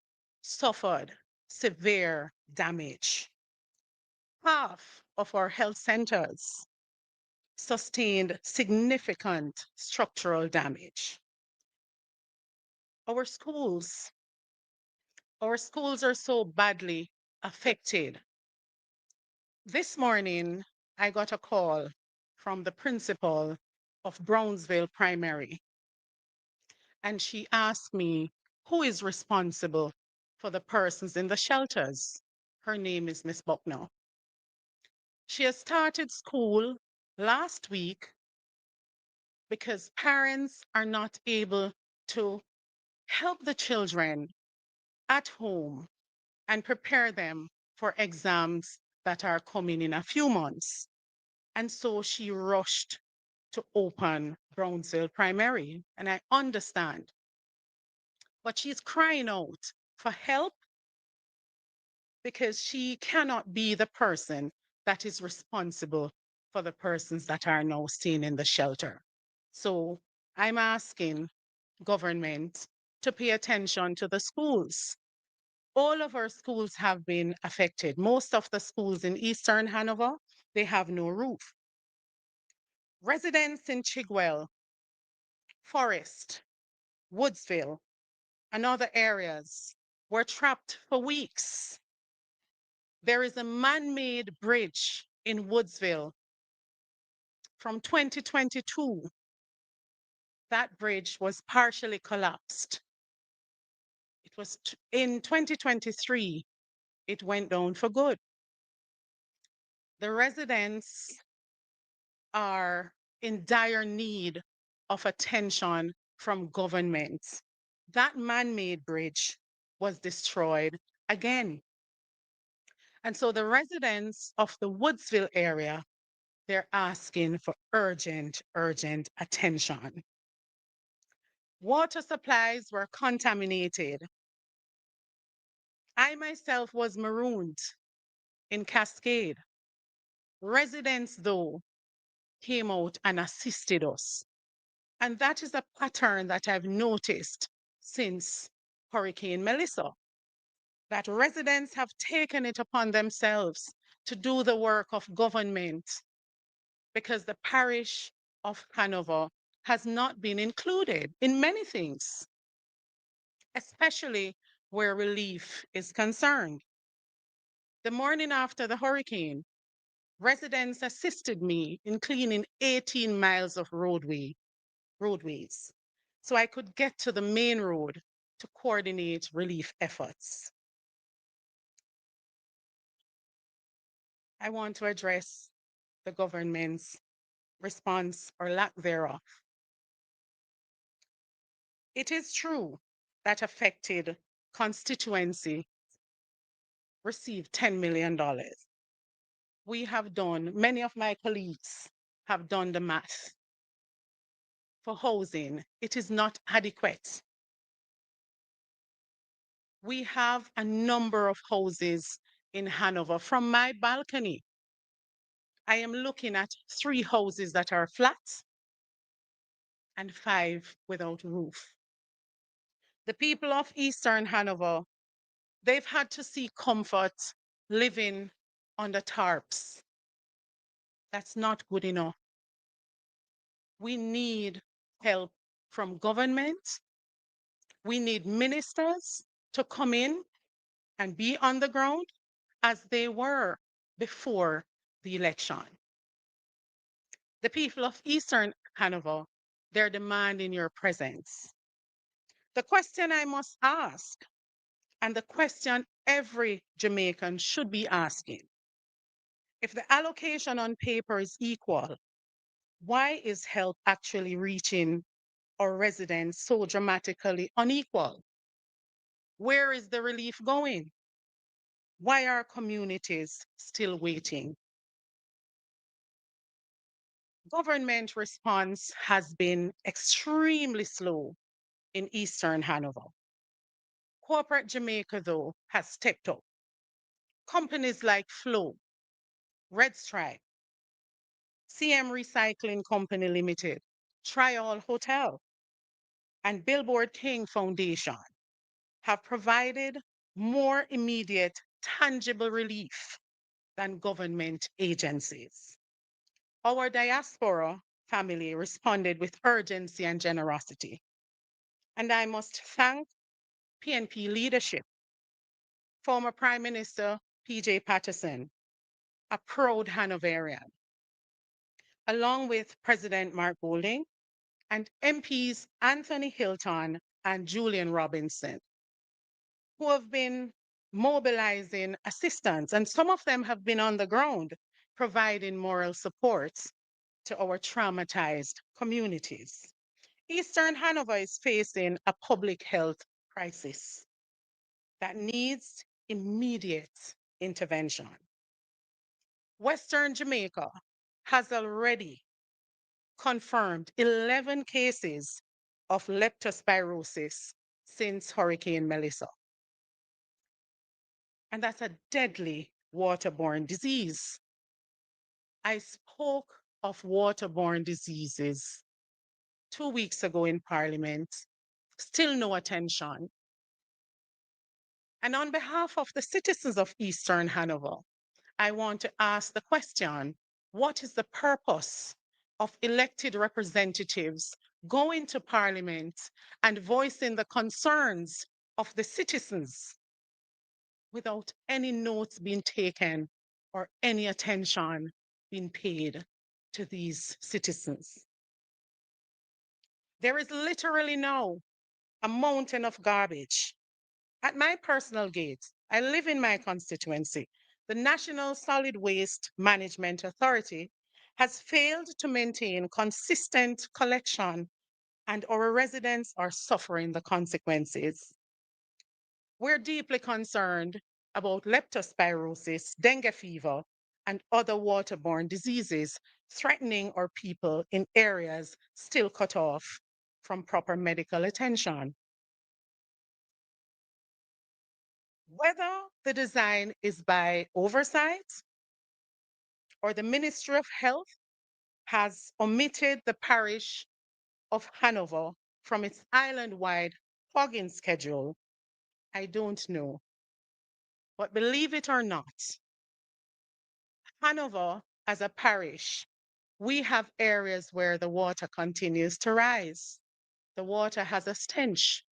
suffered severe damage. Half of our health centers sustained significant structural damage. Our schools are so badly affected. This morning, I got a call from the principal of Brownsville Primary, and she asked me who is responsible for the persons in the shelters. Her name is Miss Bucknell. She has started school last week because parents are not able to help the children at home and prepare them for exams that are coming in a few months. And so she rushed to open Brownsville Primary, and I understand. But she's crying out for help because she cannot be the person that is responsible for the persons that are now staying in the shelter. So I'm asking government to pay attention to the schools. All of our schools have been affected. Most of the schools in Eastern Hanover, they have no roof. Residents in Chigwell, Forest, Woodsville, and other areas were trapped for weeks. There is a man-made bridge in Woodsville from 2022. That bridge was partially collapsed. It was in 2023, it went down for good. The residents are in dire need of attention from government. That man-made bridge was destroyed again. And so the residents of the Woodsville area, they're asking for urgent attention. Water supplies were contaminated. I myself was marooned in Cascade. Residents, though, came out and assisted us. And that is a pattern that I've noticed since Hurricane Melissa, that residents have taken it upon themselves to do the work of government because the parish of Hanover has not been included in many things, especially where relief is concerned. The morning after the hurricane, residents assisted me in cleaning 18 miles of roadways so I could get to the main road to coordinate relief efforts. I want to address the government's response or lack thereof. It is true that affected constituency received $10 million. We have done, many of my colleagues have done the math. For housing, it is not adequate. We have a number of houses in Hanover. From my balcony, I am looking at 3 houses that are flat and 5 without roof. The people of Eastern Hanover, they've had to seek comfort living under tarps. That's not good enough. We need help from government. We need ministers to come in and be on the ground as they were before the election. The people of Eastern Hanover, they're demanding your presence. The question I must ask, and the question every Jamaican should be asking, if the allocation on paper is equal, why is help actually reaching our residents so dramatically unequal? Where is the relief going? Why are communities still waiting? Government response has been extremely slow in Eastern Hanover. Corporate Jamaica, though, has stepped up. Companies like Flow, Red Stripe, CM Recycling Company Limited, Trial Hotel, and Billboard King Foundation have provided more immediate, tangible relief than government agencies. Our diaspora family responded with urgency and generosity. And I must thank PNP leadership, former Prime Minister P.J. Patterson, a proud Hanoverian, along with President Mark Golding and MPs Anthony Hilton and Julian Robinson, who have been mobilizing assistance, and some of them have been on the ground providing moral support to our traumatized communities. Eastern Hanover is facing a public health crisis that needs immediate intervention. Western Jamaica has already confirmed 11 cases of leptospirosis since Hurricane Melissa. And that's a deadly waterborne disease. I spoke of waterborne diseases 2 weeks ago in Parliament, still no attention. And on behalf of the citizens of Eastern Hanover, I want to ask the question, what is the purpose of elected representatives going to Parliament and voicing the concerns of the citizens without any notes being taken or any attention being paid to these citizens? There is literally now a mountain of garbage. At my personal gate, I live in my constituency. The National Solid Waste Management Authority has failed to maintain consistent collection, and our residents are suffering the consequences. We're deeply concerned about leptospirosis, dengue fever, and other waterborne diseases threatening our people in areas still cut off from proper medical attention. Whether the design is by oversight or the Ministry of Health has omitted the parish of Hanover from its island-wide plugin schedule, I don't know. But believe it or not, Hanover as a parish, we have areas where the water continues to rise. The water has a stench.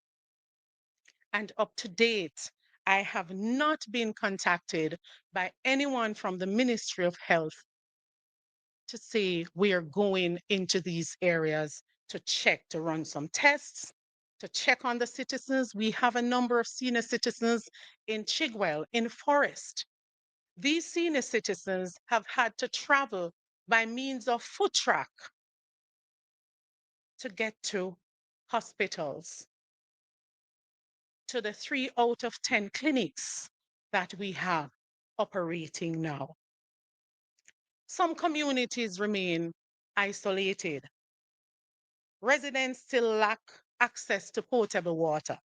And up to date, I have not been contacted by anyone from the Ministry of Health to say we are going into these areas to check, to run some tests, to check on the citizens. We have a number of senior citizens in Chigwell, in Forest. These senior citizens have had to travel by means of foot track to get to hospitals, to the 3 out of 10 clinics that we have operating now. Some communities remain isolated. Residents still lack access to potable water.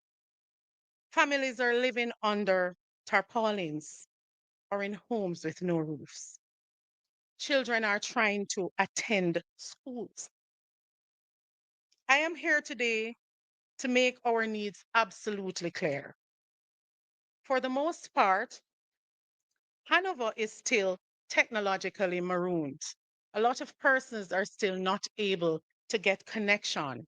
Families are living under tarpaulins or in homes with no roofs. Children are trying to attend schools. I am here today to make our needs absolutely clear. For the most part, Hanover is still technologically marooned. A lot of persons are still not able to get connection.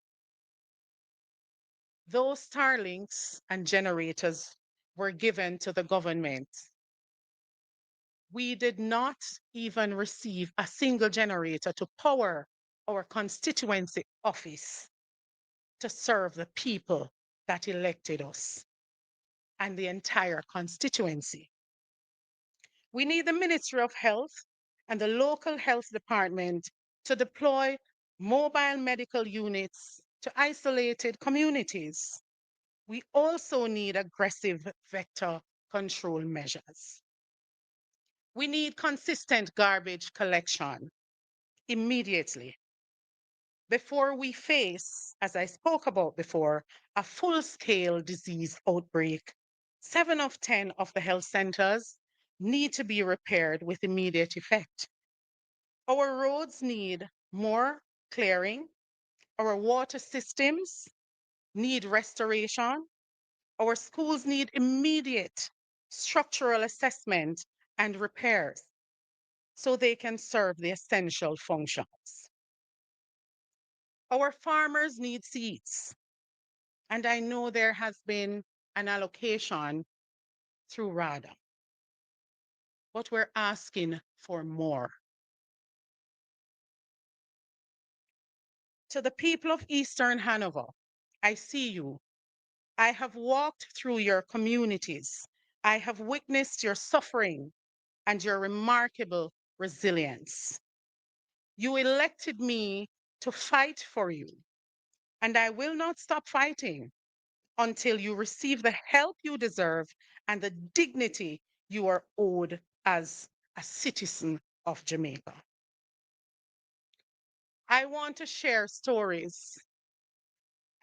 Those Starlinks and generators were given to the government. We did not even receive a single generator to power our constituency office to serve the people that elected us and the entire constituency. We need the Ministry of Health and the local health department to deploy mobile medical units to isolated communities. We also need aggressive vector control measures. We need consistent garbage collection immediately before we face, as I spoke about before, a full-scale disease outbreak. 7 of 10 of the health centers need to be repaired with immediate effect. Our roads need more clearing. Our water systems need restoration. Our schools need immediate structural assessment and repairs so they can serve the essential functions. Our farmers need seeds, and I know there has been an allocation through RADA, but we're asking for more. To the people of Eastern Hanover, I see you. I have walked through your communities. I have witnessed your suffering and your remarkable resilience. You elected me to fight for you, and I will not stop fighting until you receive the help you deserve and the dignity you are owed as a citizen of Jamaica. I want to share stories,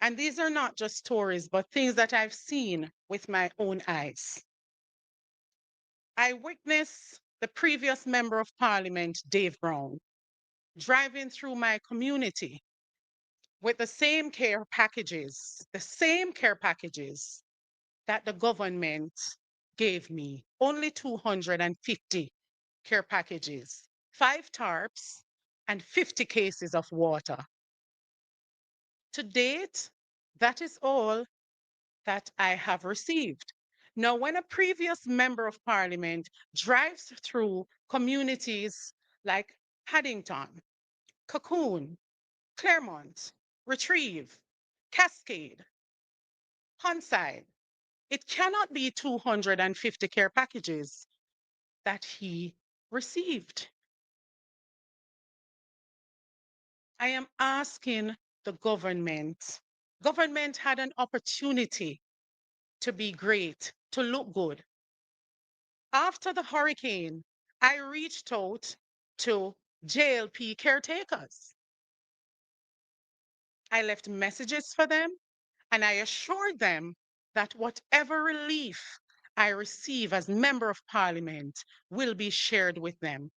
and these are not just stories, but things that I've seen with my own eyes. I witnessed the previous Member of Parliament, Dave Brown, driving through my community with the same care packages that the government gave me, only 250 care packages, 5 tarps, and 50 cases of water. To date, that is all that I have received. Now, when a previous Member of Parliament drives through communities like Paddington, Cocoon, Claremont, Retrieve, Cascade, Hunside, it cannot be 250 care packages that he received. I am asking the government. Government had an opportunity to be great, to look good. After the hurricane, I reached out to JLP caretakers. I left messages for them and I assured them that whatever relief I receive as Member of Parliament will be shared with them.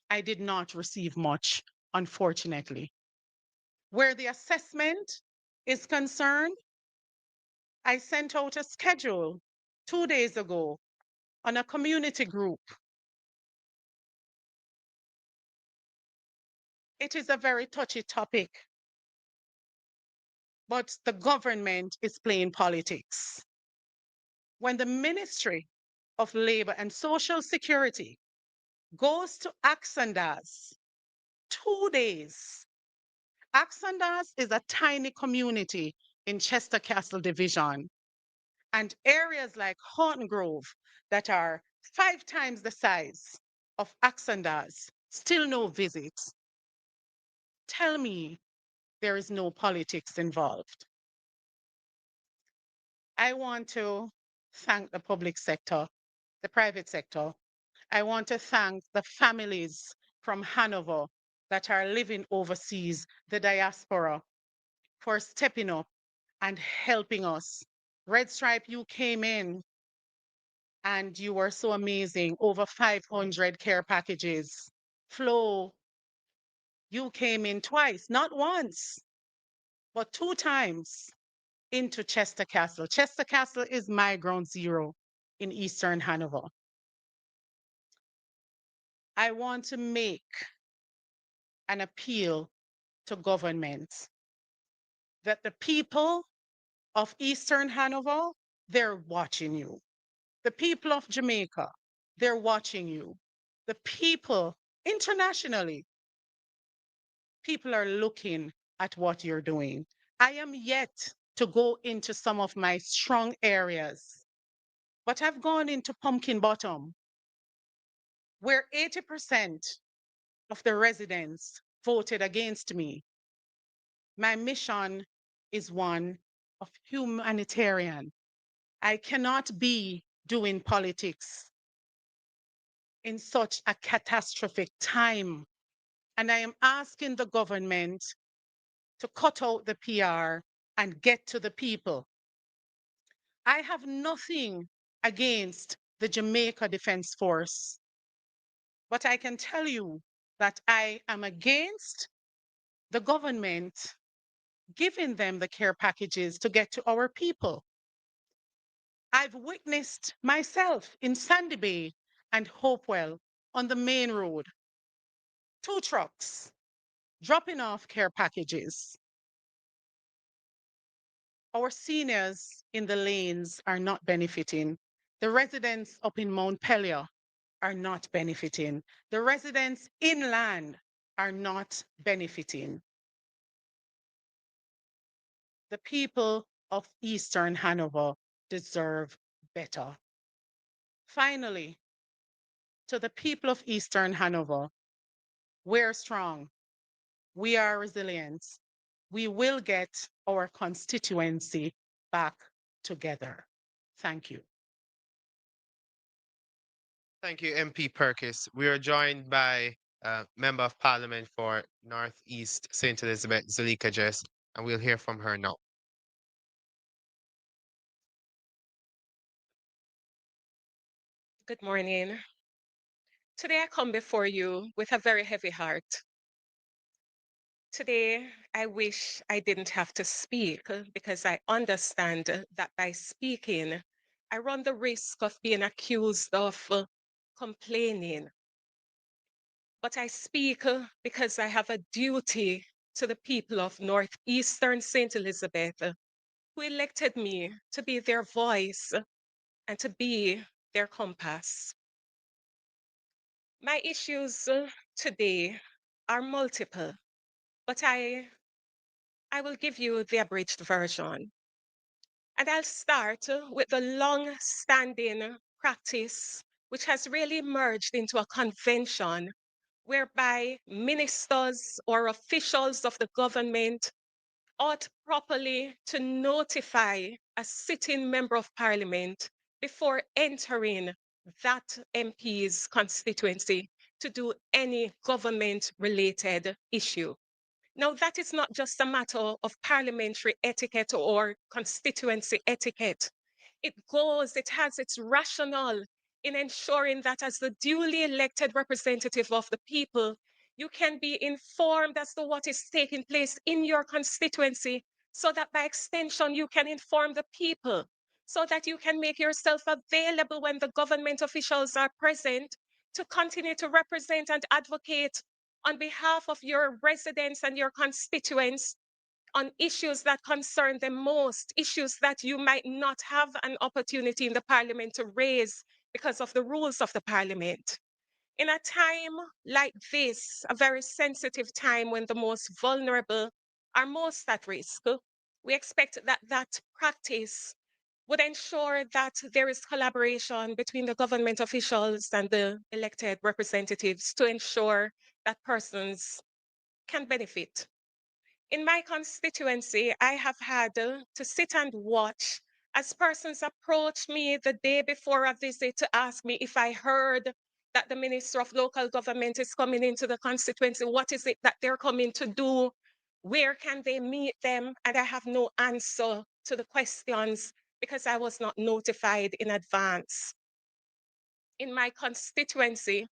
I did not receive much, unfortunately. Where the assessment is concerned, I sent out a schedule 2 days ago on a community group. It is a very touchy topic, but the government is playing politics. When the Ministry of Labor and Social Security goes to Axandas 2 days, Axandas is a tiny community in Chester Castle Division, and areas like Horton Grove that are 5 times the size of Axandas, still no visits. Tell me there is no politics involved. I want to thank the public sector, the private sector. I want to thank the families from Hanover that are living overseas, the diaspora, for stepping up and helping us. Red Stripe, you came in and you were so amazing. Over 500 care packages. Flo, you came in twice, not once, but 2 times into Chester Castle. Chester Castle is my ground zero in Eastern Hanover. I want to make an appeal to government that the people of Eastern Hanover, they're watching you. The people of Jamaica, they're watching you. The people internationally, people are looking at what you're doing. I am yet to go into some of my strong areas, but I've gone into Pumpkin Bottom, where 80% of the residents voted against me. My mission is one of humanitarian. I cannot be doing politics in such a catastrophic time. And I am asking the government to cut out the PR and get to the people. I have nothing against the Jamaica Defense Force, but I can tell you that I am against the government giving them the care packages to get to our people. I've witnessed myself in Sandy Bay and Hopewell on the main road, 2 trucks dropping off care packages. Our seniors in the lanes are not benefiting. The residents up in Mount Pelion are not benefiting. The residents inland are not benefiting. The people of Eastern Hanover deserve better. Finally, to the people of Eastern Hanover, we're strong. We are resilient. We will get our constituency back together. Thank you. Thank you, MP Perkis. We are joined by Member of Parliament for Northeast St. Elizabeth, Zalika Jess, and we'll hear from her now. Good morning. Today I come before you with a very heavy heart. Today I wish I didn't have to speak because I understand that by speaking, I run the risk of being accused of complaining. But I speak because I have a duty to the people of Northeastern St. Elizabeth who elected me to be their voice and to be their compass. My issues today are multiple, but I will give you the abridged version. And I'll start with the long-standing practice, which has really merged into a convention whereby ministers or officials of the government ought properly to notify a sitting member of parliament before entering that MP's constituency to do any government-related issue. Now, that is not just a matter of parliamentary etiquette or constituency etiquette. It has its rationale in ensuring that as the duly elected representative of the people, you can be informed as to what is taking place in your constituency, so that by extension, you can inform the people, so that you can make yourself available when the government officials are present to continue to represent and advocate on behalf of your residents and your constituents on issues that concern them most, issues that you might not have an opportunity in the parliament to raise because of the rules of the parliament. In a time like this, a very sensitive time when the most vulnerable are most at risk, we expect that that practice would ensure that there is collaboration between the government officials and the elected representatives to ensure that persons can benefit. In my constituency, I have had to sit and watch as persons approach me the day before a visit to ask me if I heard that the Minister of Local Government is coming into the constituency. What is it that they're coming to do? Where can they meet them? And I have no answer to the questions because I was not notified in advance. In my constituency,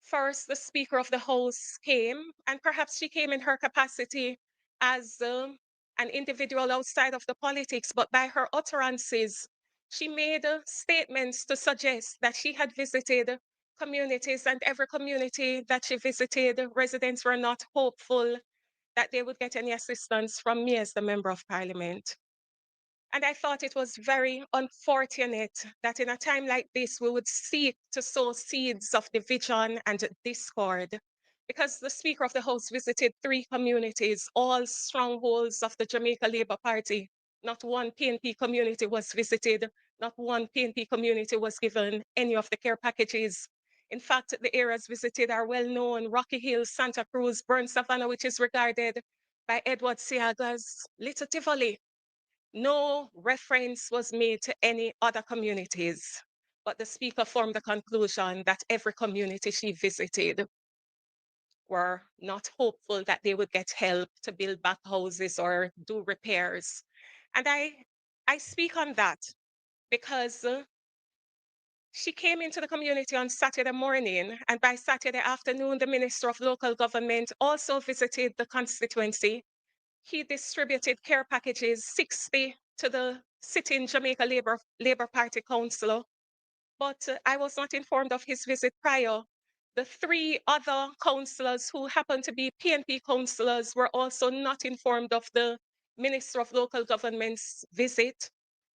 first, the Speaker of the House came, and perhaps she came in her capacity as an individual outside of the politics, but by her utterances, she made statements to suggest that she had visited communities, and every community that she visited, residents were not hopeful that they would get any assistance from me as the Member of Parliament. And I thought it was very unfortunate that in a time like this, we would seek to sow seeds of division and discord, because the Speaker of the House visited 3 communities, all strongholds of the Jamaica Labour Party. Not one PNP community was visited, not one PNP community was given any of the care packages. In fact, the areas visited are well known: Rocky Hill, Santa Cruz, Burn Savannah, which is regarded by Edward Seaga as Little Tivoli. No reference was made to any other communities, but the speaker formed the conclusion that every community she visited were not hopeful that they would get help to build back houses or do repairs. And I speak on that because she came into the community on Saturday morning, and by Saturday afternoon, the Minister of Local Government also visited the constituency. He distributed care packages, 60 to the sitting Jamaica Labour Party councillor, but I was not informed of his visit prior. The 3 other councillors who happened to be PNP councillors were also not informed of the Minister of Local Government's visit.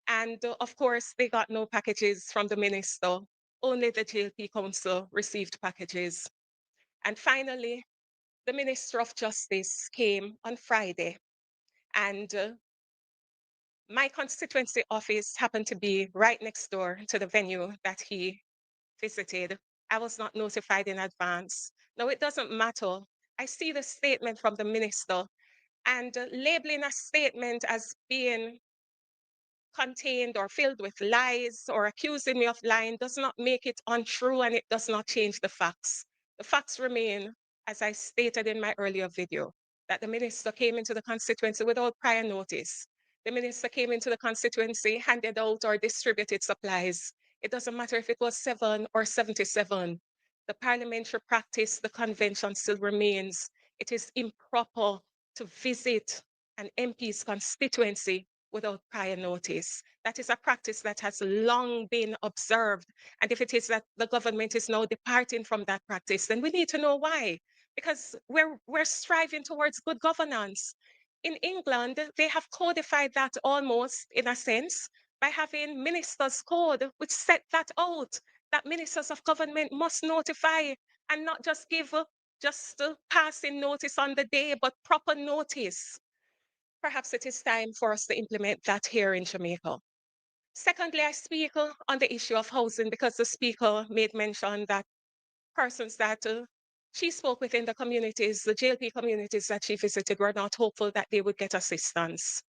And of course, they got no packages from the minister. Only the JLP council received packages. And finally, the Minister of Justice came on Friday, and my constituency office happened to be right next door to the venue that he visited. I was not notified in advance. Now, it doesn't matter. I see the statement from the minister, and labeling a statement as being contained or filled with lies or accusing me of lying does not make it untrue, and it does not change the facts. The facts remain, as I stated in my earlier video, that the minister came into the constituency without prior notice. The minister came into the constituency, handed out or distributed supplies. It doesn't matter if it was 7 or 77. The parliamentary practice, the convention still remains. It is improper to visit an MP's constituency without prior notice. That is a practice that has long been observed. And if it is that the government is now departing from that practice, then we need to know why. Because we're striving towards good governance. In England, they have codified that almost in a sense by having ministers' code, which set that out, that ministers of government must notify and not just give just passing notice on the day, but proper notice. Perhaps it is time for us to implement that here in Jamaica. Secondly, I speak on the issue of housing because the speaker made mention that persons that she spoke with in the communities, the JLP communities that she visited, were not hopeful that they would get assistance.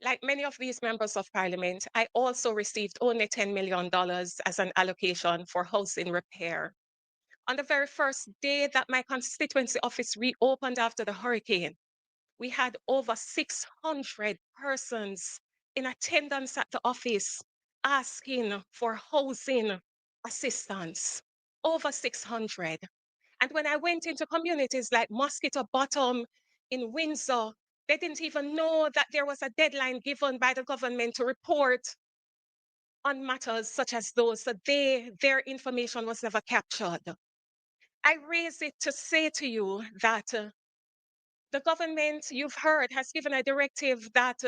Like many of these members of parliament, I also received only $10 million as an allocation for housing repair. On the very first day that my constituency office reopened after the hurricane, we had over 600 persons in attendance at the office asking for housing assistance. Over 600. And when I went into communities like Mosquito Bottom in Windsor, they didn't even know that there was a deadline given by the government to report on matters such as those. So their information was never captured. I raise it to say to you that the government, you've heard, has given a directive that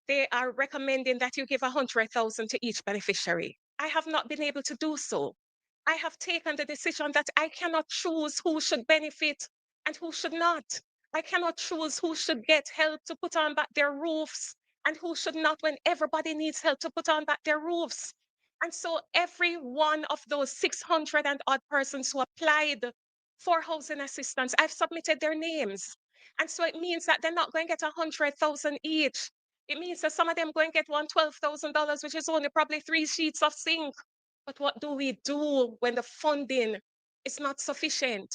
they are recommending that you give 100,000 to each beneficiary. I have not been able to do so. I have taken the decision that I cannot choose who should benefit and who should not. I cannot choose who should get help to put on back their roofs and who should not when everybody needs help to put on back their roofs. And so every one of those 600 and odd persons who applied for housing assistance, I've submitted their names. And so it means that they're not going to get 100,000 each. It means that some of them going to get $12,000, which is only probably 3 sheets of zinc. But what do we do when the funding is not sufficient?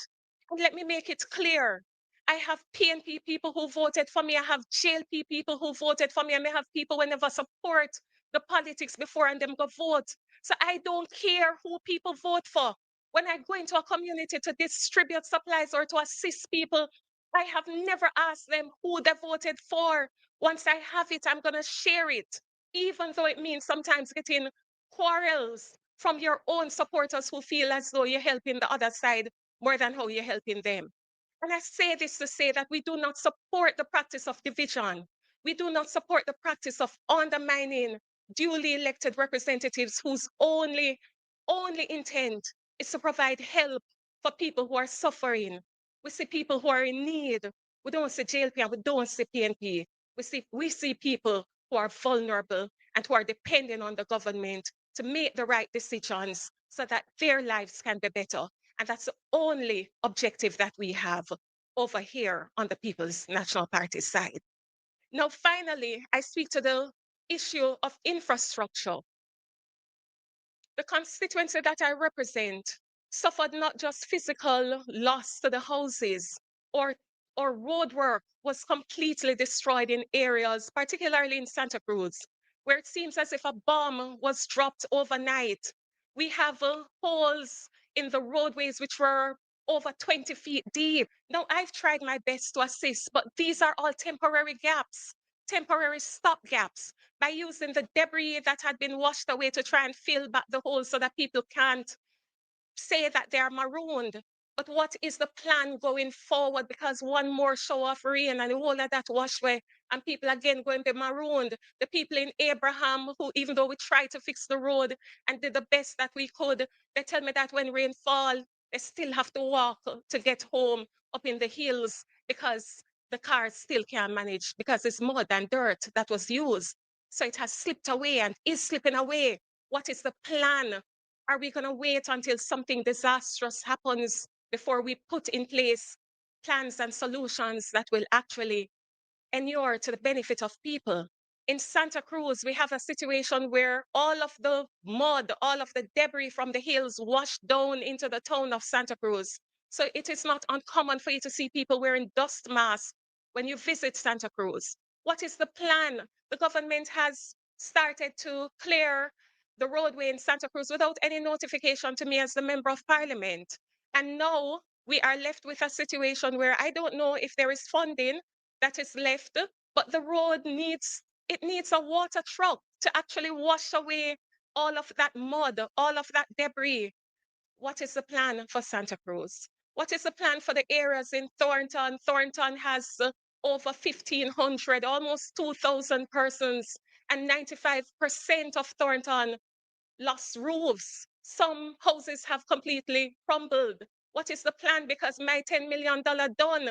And let me make it clear. I have PNP people who voted for me. I have JLP people who voted for me. I may have people who never support the politics before and them go vote. So I don't care who people vote for. When I go into a community to distribute supplies or to assist people, I have never asked them who they voted for. Once I have it, I'm going to share it, even though it means sometimes getting quarrels from your own supporters who feel as though you're helping the other side more than how you're helping them. And I say this to say that we do not support the practice of division. We do not support the practice of undermining duly elected representatives whose only intent is to provide help for people who are suffering. We see people who are in need. We don't see JLP and we don't see PNP. We see people who are vulnerable and who are depending on the government to make the right decisions so that their lives can be better. And that's the only objective that we have over here on the People's National Party side. Now, finally, I speak to the issue of infrastructure. The constituency that I represent suffered not just physical loss to the houses or road work was completely destroyed in areas, particularly in Santa Cruz, where it seems as if a bomb was dropped overnight. We have holes in the roadways which were over 20 feet deep. Now, I've tried my best to assist, but these are all temporary gaps, temporary stop gaps by using the debris that had been washed away to try and fill back the holes so that people can't say that they're marooned. But what is the plan going forward? Because one more show of rain and the whole of that wash away, and people again going to be marooned. The people in Abraham, who even though we tried to fix the road and did the best that we could, they tell me that when rain fall, they still have to walk to get home up in the hills because the cars still can't manage because it's mud and dirt that was used. So it has slipped away and is slipping away. What is the plan? Are we going to wait until something disastrous happens before we put in place plans and solutions that will actually inure to the benefit of people? In Santa Cruz, we have a situation where all of the mud, all of the debris from the hills washed down into the town of Santa Cruz. So it is not uncommon for you to see people wearing dust masks when you visit Santa Cruz. What is the plan? The government has started to clear the roadway in Santa Cruz without any notification to me as the member of parliament. And now we are left with a situation where I don't know if there is funding that is left, but the road needs a water truck to actually wash away all of that mud, all of that debris. What is the plan for Santa Cruz? What is the plan for the areas in Thornton? Thornton has over 1,500, almost 2,000 persons, and 95% of Thornton lost roofs. Some houses have completely crumbled. What is the plan? Because my $10 million done,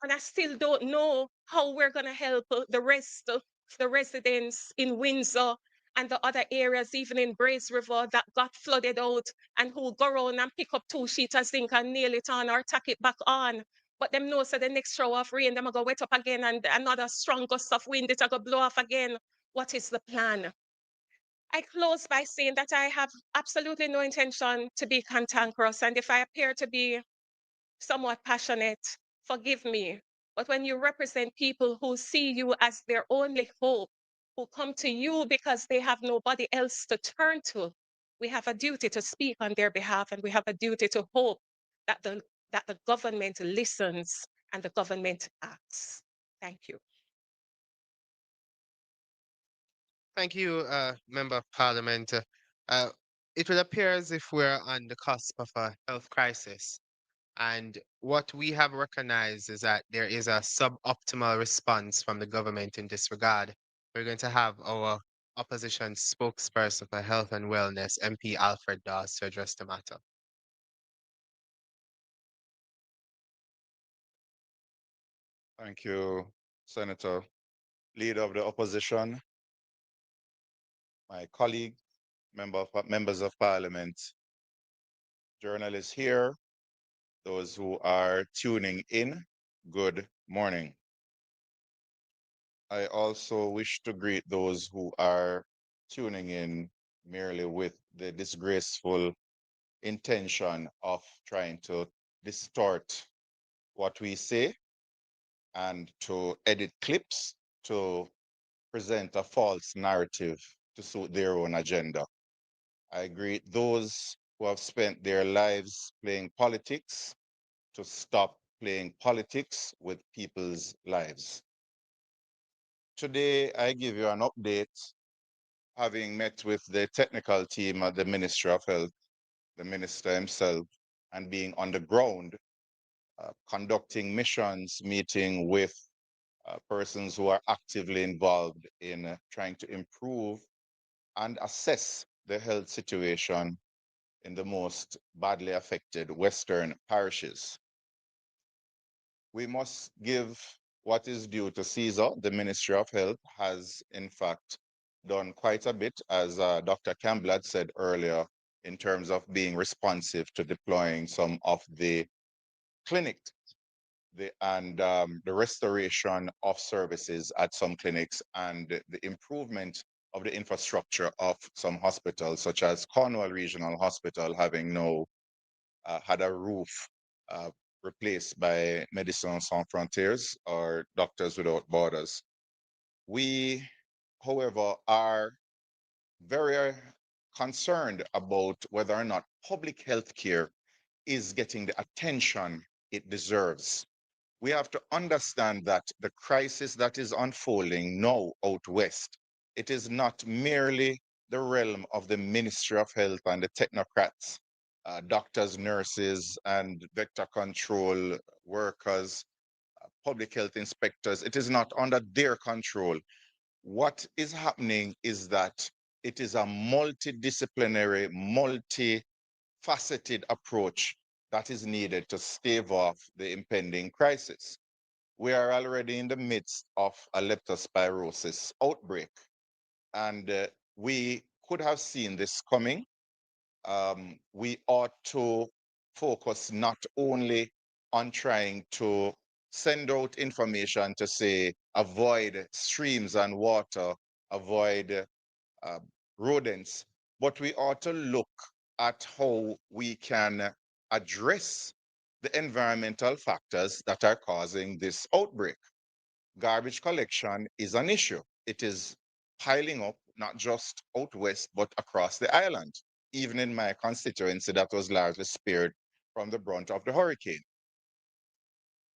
and I still don't know how we're going to help the rest of the residents in Windsor and the other areas, even in Brace River, that got flooded out and who go around and pick up 2 sheets of zinc and nail it on or tack it back on. But them know so the next shower of rain, them a go wet up again and another strong gust of wind, it a go blow off again. What is the plan? I close by saying that I have absolutely no intention to be cantankerous. And if I appear to be somewhat passionate, forgive me. But when you represent people who see you as their only hope, who come to you because they have nobody else to turn to, we have a duty to speak on their behalf, and we have a duty to hope that the government listens and the government acts. Thank you. Thank you, Member of Parliament. It will appear as if we're on the cusp of a health crisis. And what we have recognized is that there is a suboptimal response from the government in this regard. We're going to have our opposition spokesperson for health and wellness, MP Alfred Dawes, to address the matter. Thank you, Senator. Leader of the opposition, my colleague, members of parliament, journalists here, those who are tuning in, good morning. I also wish to greet those who are tuning in merely with the disgraceful intention of trying to distort what we say and to edit clips to present a false narrative to suit their own agenda. I greet those who have spent their lives playing politics to stop playing politics with people's lives. Today, I give you an update, having met with the technical team at the Ministry of Health, the minister himself, and being on the ground, conducting missions, meeting with persons who are actively involved in trying to improve and assess the health situation in the most badly affected Western parishes. We must give what is due to Caesar. The Ministry of Health has, in fact, done quite a bit, as Dr. Campbell had said earlier, in terms of being responsive to deploying some of the clinics and the restoration of services at some clinics and the improvement of the infrastructure of some hospitals, such as Cornwall Regional Hospital, having now had a roof replaced by Médecins Sans Frontières or Doctors Without Borders. We, however, are very concerned about whether or not public health care is getting the attention it deserves. We have to understand that the crisis that is unfolding now out west, it is not merely the realm of the Ministry of Health and the technocrats, doctors, nurses, and vector control workers, public health inspectors. It is not under their control. What is happening is that it is a multidisciplinary, multifaceted approach that is needed to stave off the impending crisis. We are already in the midst of a leptospirosis outbreak, and we could have seen this coming. We ought to focus not only on trying to send out information to say, avoid streams and water, avoid rodents, but we ought to look at how we can address the environmental factors that are causing this outbreak. Garbage collection is an issue. It is piling up not just out west, but across the island. Even in my constituency, that was largely spared from the brunt of the hurricane.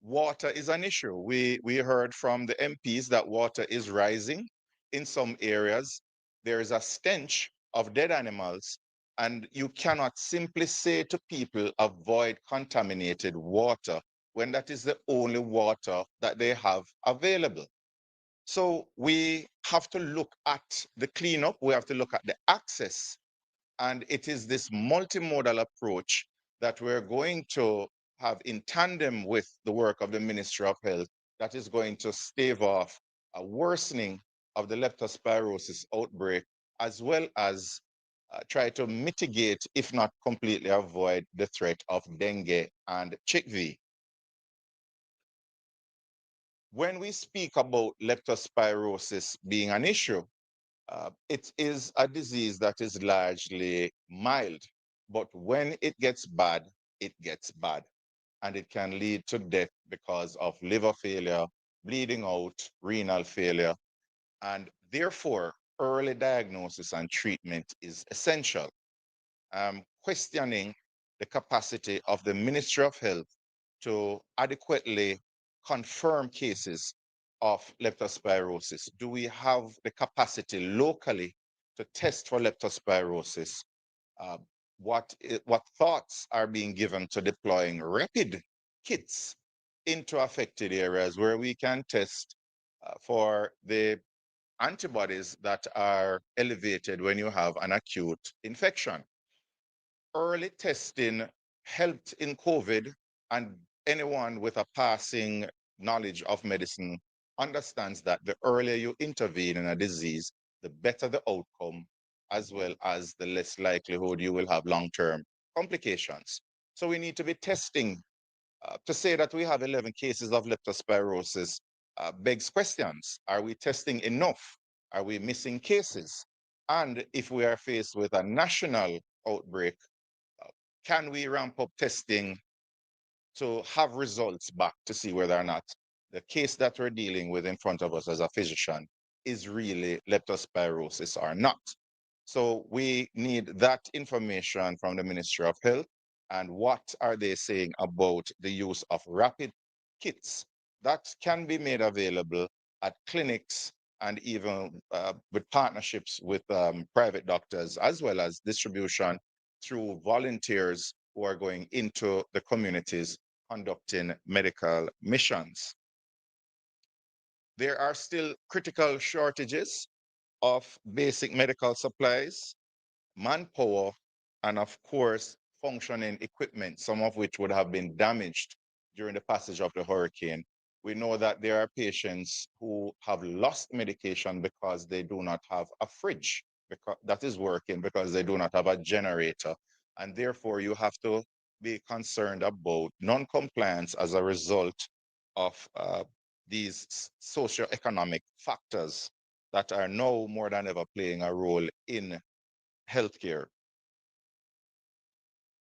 Water is an issue. We heard from the MPs that water is rising. In some areas, there is a stench of dead animals, and you cannot simply say to people, avoid contaminated water, when that is the only water that they have available. So we have to look at the cleanup, we have to look at the access, and it is this multimodal approach that we're going to have in tandem with the work of the Ministry of Health that is going to stave off a worsening of the leptospirosis outbreak, as well as try to mitigate, if not completely avoid, the threat of dengue and chikungunya. When we speak about leptospirosis being an issue, it is a disease that is largely mild, but when it gets bad, it gets bad. And it can lead to death because of liver failure, bleeding out, renal failure, and therefore early diagnosis and treatment is essential. Questioning the capacity of the Ministry of Health to adequately confirm cases of leptospirosis. Do we have the capacity locally to test for leptospirosis? What thoughts are being given to deploying rapid kits into affected areas where we can test for the antibodies that are elevated when you have an acute infection? Early testing helped in COVID, and anyone with a passing knowledge of medicine understands that the earlier you intervene in a disease, the better the outcome, as well as the less likelihood you will have long-term complications. So we need to be testing. To say that we have 11 cases of leptospirosis begs questions. Are we testing enough? Are we missing cases? And if we are faced with a national outbreak, can we ramp up testing to have results back to see whether or not the case that we're dealing with in front of us as a physician is really leptospirosis or not? So we need that information from the Ministry of Health. And what are they saying about the use of rapid kits that can be made available at clinics and even with partnerships with private doctors, as well as distribution through volunteers who are going into the communities conducting medical missions. There are still critical shortages of basic medical supplies, manpower, and of course, functioning equipment, some of which would have been damaged during the passage of the hurricane. We know that there are patients who have lost medication because they do not have a fridge that is working, because they do not have a generator. And therefore, you have to be concerned about non-compliance as a result of these socioeconomic factors that are now more than ever playing a role in healthcare.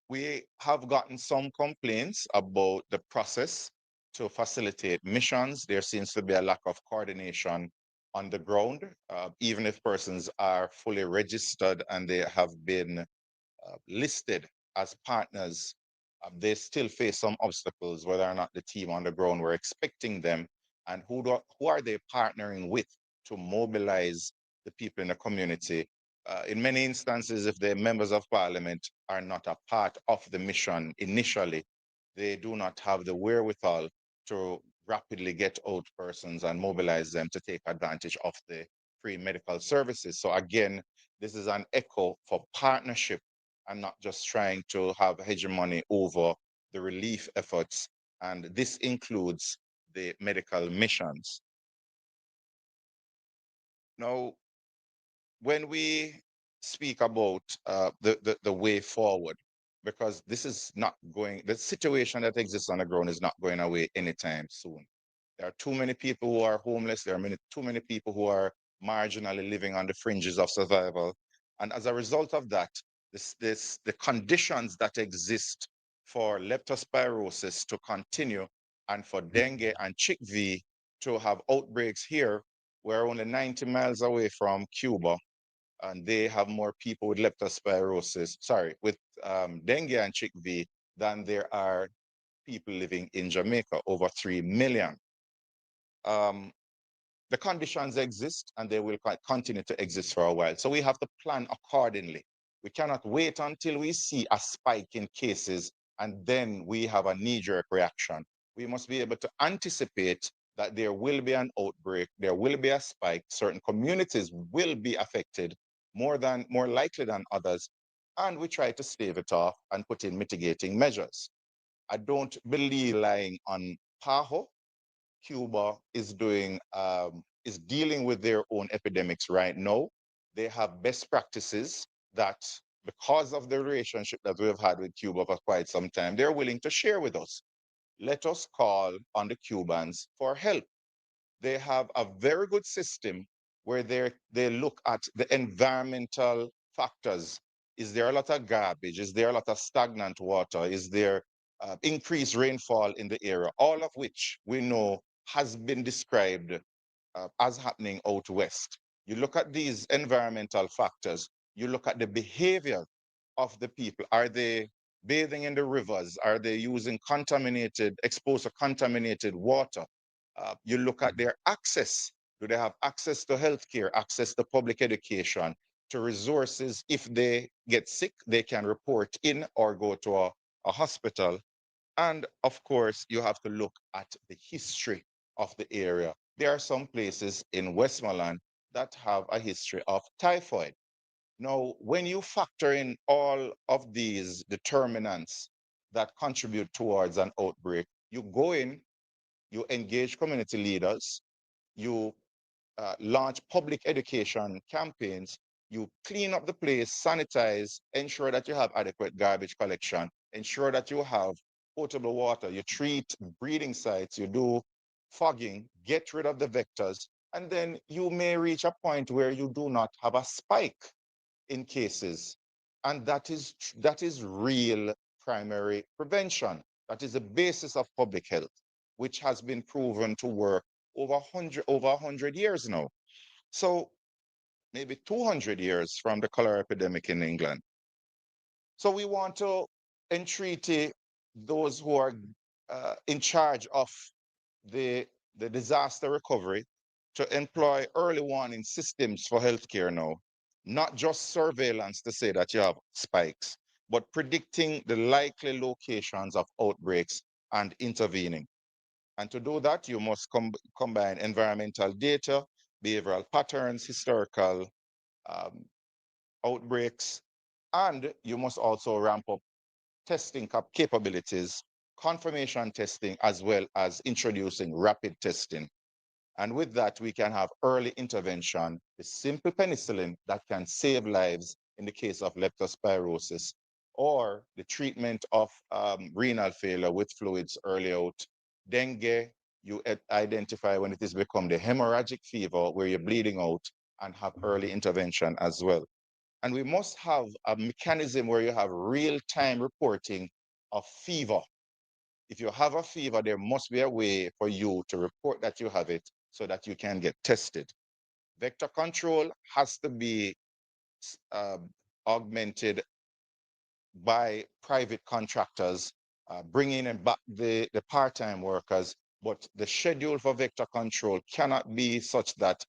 We have gotten some complaints about the process to facilitate missions. There seems to be a lack of coordination on the ground, even if persons are fully registered and they have been listed as partners. They still face some obstacles, whether or not the team on the ground were expecting them, and who are they partnering with to mobilize the people in the community. In many instances, if the members of parliament are not a part of the mission initially, they do not have the wherewithal to rapidly get out persons and mobilize them to take advantage of the free medical services. So again, this is an echo for partnership and not just trying to have hegemony over the relief efforts. And this includes the medical missions. Now, when we speak about the way forward, because this is not going, the situation that exists on the ground is not going away anytime soon. There are too many people who are homeless. There are too many people who are marginally living on the fringes of survival. And as a result of that, the conditions that exist for leptospirosis to continue and for dengue and chickpea to have outbreaks here. We're only 90 miles away from Cuba, and they have more people with leptospirosis, with dengue and chickpea than there are people living in Jamaica, over 3 million. The conditions exist and they will continue to exist for a while. So we have to plan accordingly. We cannot wait until we see a spike in cases and then we have a knee-jerk reaction. We must be able to anticipate that there will be an outbreak, there will be a spike, certain communities will be affected more likely than others, and we try to stave it off and put in mitigating measures. I don't believe relying on PAHO. Cuba is dealing with their own epidemics right now. They have best practices that, because of the relationship that we've had with Cuba for quite some time, they're willing to share with us. Let us call on the Cubans for help. they have a very good system where they look at the environmental factors. Is there a lot of garbage? Is there a lot of stagnant water? Is there increased rainfall in the area? All of which we know has been described as happening out west. You look at these environmental factors, you look at the behavior of the people. Are they bathing in the rivers? Are they using exposed to contaminated water? You look at their access. Do they have access to healthcare, access to public education, to resources? If they get sick, they can report in or go to a hospital. And of course, you have to look at the history of the area. There are some places in Westmoreland that have a history of typhoid. Now, when you factor in all of these determinants that contribute towards an outbreak, you go in, you engage community leaders, you launch public education campaigns, you clean up the place, sanitize, ensure that you have adequate garbage collection, ensure that you have potable water, you treat breeding sites, you do fogging, get rid of the vectors, and then you may reach a point where you do not have a spike in cases. And that is real primary prevention. That is the basis of public health, which has been proven to work over 100 years now. So maybe 200 years from the cholera epidemic in England. So we want to entreaty those who are in charge of the disaster recovery to employ early warning systems for healthcare now, not just surveillance to say that you have spikes, but predicting the likely locations of outbreaks and intervening. And to do that, you must combine environmental data, behavioral patterns, historical outbreaks, and you must also ramp up testing capabilities, confirmation testing, as well as introducing rapid testing. And with that, we can have early intervention, the simple penicillin that can save lives in the case of leptospirosis, or the treatment of renal failure with fluids early out. Dengue, you identify when it has become the hemorrhagic fever where you're bleeding out, and have early intervention as well. And we must have a mechanism where you have real-time reporting of fever. If you have a fever, there must be a way for you to report that you have it so that you can get tested. Vector control has to be augmented by private contractors, bringing in back the part-time workers, but the schedule for vector control cannot be such that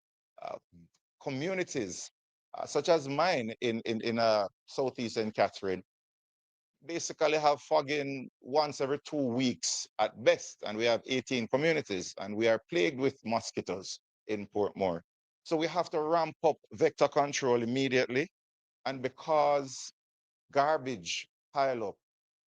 communities, such as mine in Southeast St. Catherine, basically have fogging once every 2 weeks at best, and we have 18 communities, and we are plagued with mosquitoes in Portmore. So we have to ramp up vector control immediately, and because garbage pileup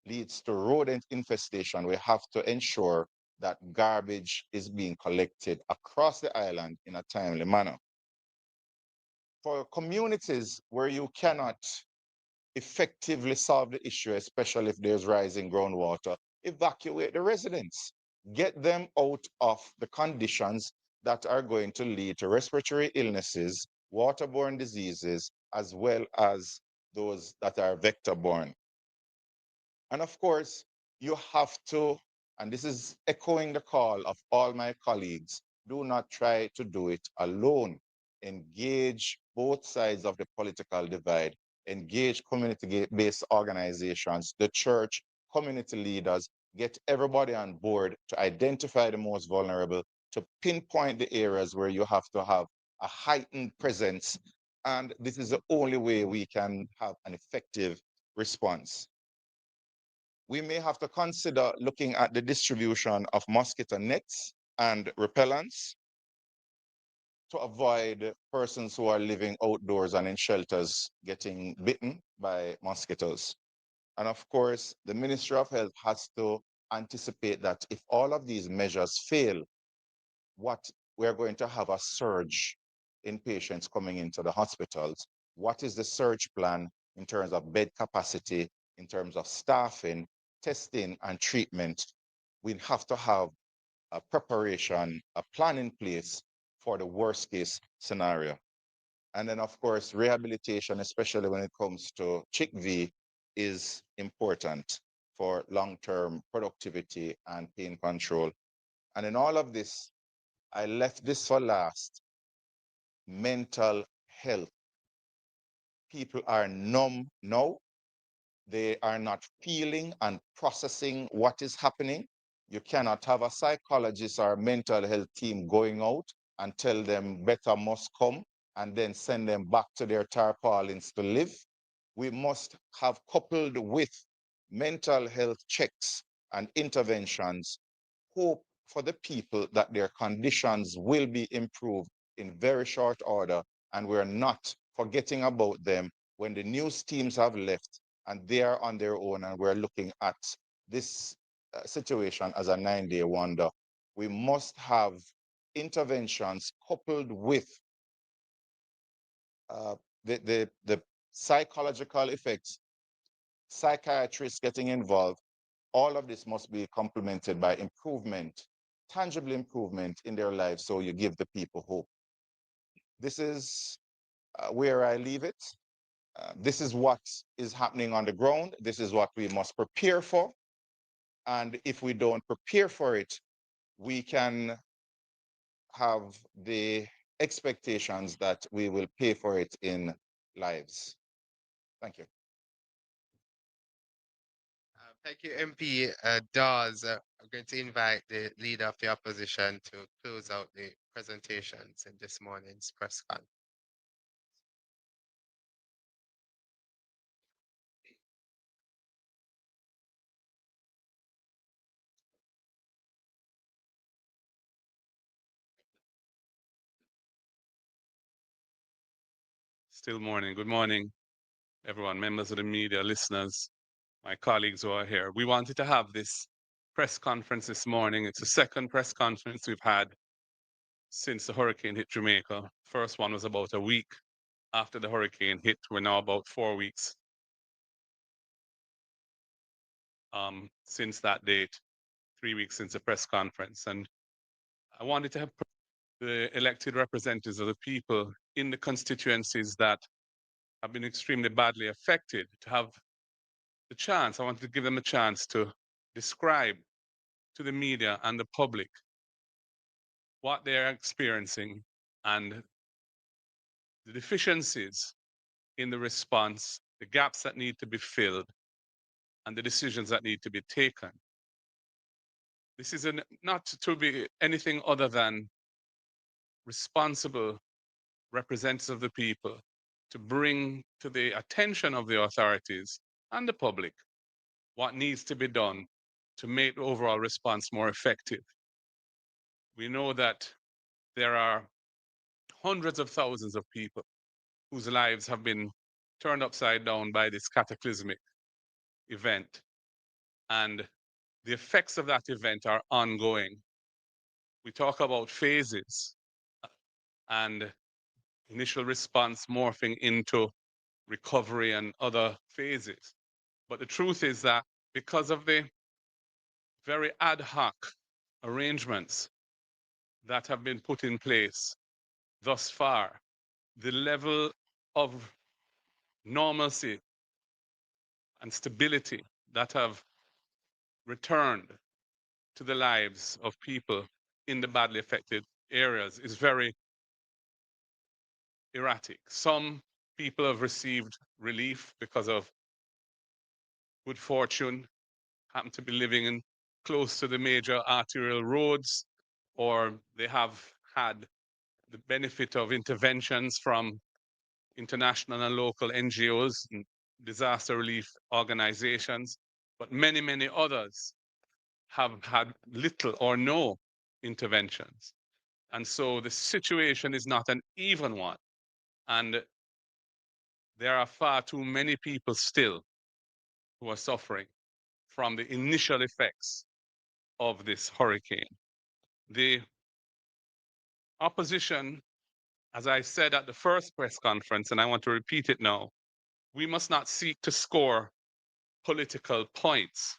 leads to rodent infestation, we have to ensure that garbage is being collected across the island in a timely manner. For communities where you cannot effectively solve the issue, especially if there's rising groundwater, evacuate the residents. Get them out of the conditions that are going to lead to respiratory illnesses, waterborne diseases, as well as those that are vector-borne. And of course, you have to, and this is echoing the call of all my colleagues, do not try to do it alone. Engage both sides of the political divide. Engage community-based organizations, the church, community leaders, get everybody on board to identify the most vulnerable, to pinpoint the areas where you have to have a heightened presence. And this is the only way we can have an effective response. We may have to consider looking at the distribution of mosquito nets and repellents to avoid persons who are living outdoors and in shelters getting bitten by mosquitoes. And of course, the Ministry of Health has to anticipate that if all of these measures fail, we're going to have a surge in patients coming into the hospitals. What is the surge plan in terms of bed capacity, in terms of staffing, testing and treatment? We have to have a preparation, a plan in place for the worst case scenario. And then, of course, rehabilitation, especially when it comes to CHICV, is important for long-term productivity and pain control. And in all of this, I left this for last, mental health. People are numb now. They are not feeling and processing what is happening. You cannot have a psychologist or a mental health team going out and tell them better must come and then send them back to their tarpaulins to live. We must have coupled with mental health checks and interventions, hope for the people that their conditions will be improved in very short order, and we're not forgetting about them when the news teams have left and they are on their own, and we're looking at this situation as a 9-day wonder. We must have interventions coupled with the psychological effects, psychiatrists getting involved. All of this must be complemented by improvement, tangible improvement in their lives, so you give the people hope. This is where I leave it. This is what is happening on the ground. This is what we must prepare for. And if we don't prepare for it, we can have the expectations that we will pay for it in lives. Thank you. Thank you, MP Dawes. I'm going to invite the leader of the opposition to close out the presentations in this morning's press conference. Still morning. Good morning, everyone, members of the media, listeners, my colleagues who are here. We wanted to have this press conference this morning. It's the second press conference we've had since the hurricane hit Jamaica. First one was about a week after the hurricane hit. We're now about 4 weeks since that date, 3 weeks since the press conference. And I wanted to have the elected representatives of the people in the constituencies that have been extremely badly affected to have the chance, I wanted to give them a chance to describe to the media and the public what they're experiencing and the deficiencies in the response, the gaps that need to be filled, and the decisions that need to be taken. This is not to be anything other than responsible representatives of the people to bring to the attention of the authorities and the public what needs to be done to make the overall response more effective. We know that there are hundreds of thousands of people whose lives have been turned upside down by this cataclysmic event. And the effects of that event are ongoing. We talk about phases and initial response morphing into recovery and other phases. But the truth is that because of the very ad hoc arrangements that have been put in place thus far, the level of normalcy and stability that have returned to the lives of people in the badly affected areas is very erratic. Some people have received relief because of good fortune, happen to be living in close to the major arterial roads, or they have had the benefit of interventions from international and local NGOs and disaster relief organizations. But many, many others have had little or no interventions. And so the situation is not an even one. And there are far too many people still who are suffering from the initial effects of this hurricane. The opposition, as I said at the first press conference, and I want to repeat it now, we must not seek to score political points.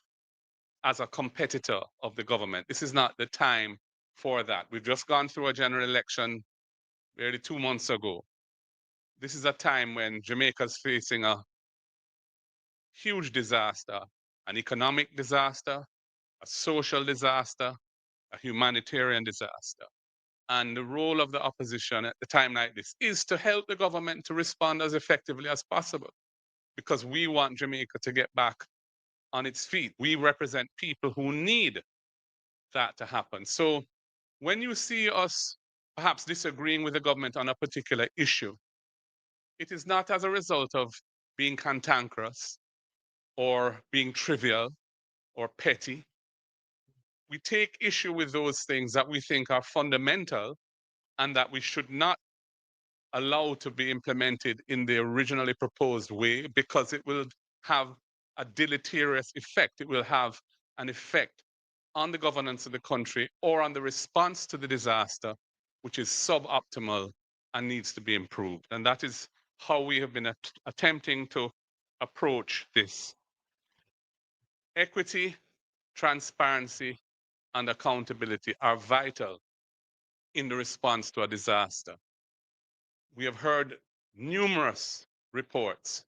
as a competitor of the government. This is not the time for that. We've just gone through a general election barely 2 months ago. This is a time when Jamaica's facing a huge disaster, an economic disaster, a social disaster, a humanitarian disaster. And the role of the opposition at a time like this is to help the government to respond as effectively as possible, because we want Jamaica to get back on its feet. We represent people who need that to happen. So when you see us perhaps disagreeing with the government on a particular issue, it is not as a result of being cantankerous or being trivial or petty. We take issue with those things that we think are fundamental and that we should not allow to be implemented in the originally proposed way, because it will have a deleterious effect. It will have an effect on the governance of the country or on the response to the disaster, which is suboptimal and needs to be improved. And that is how we have been attempting to approach this. Equity, transparency, and accountability are vital in the response to a disaster. We have heard numerous reports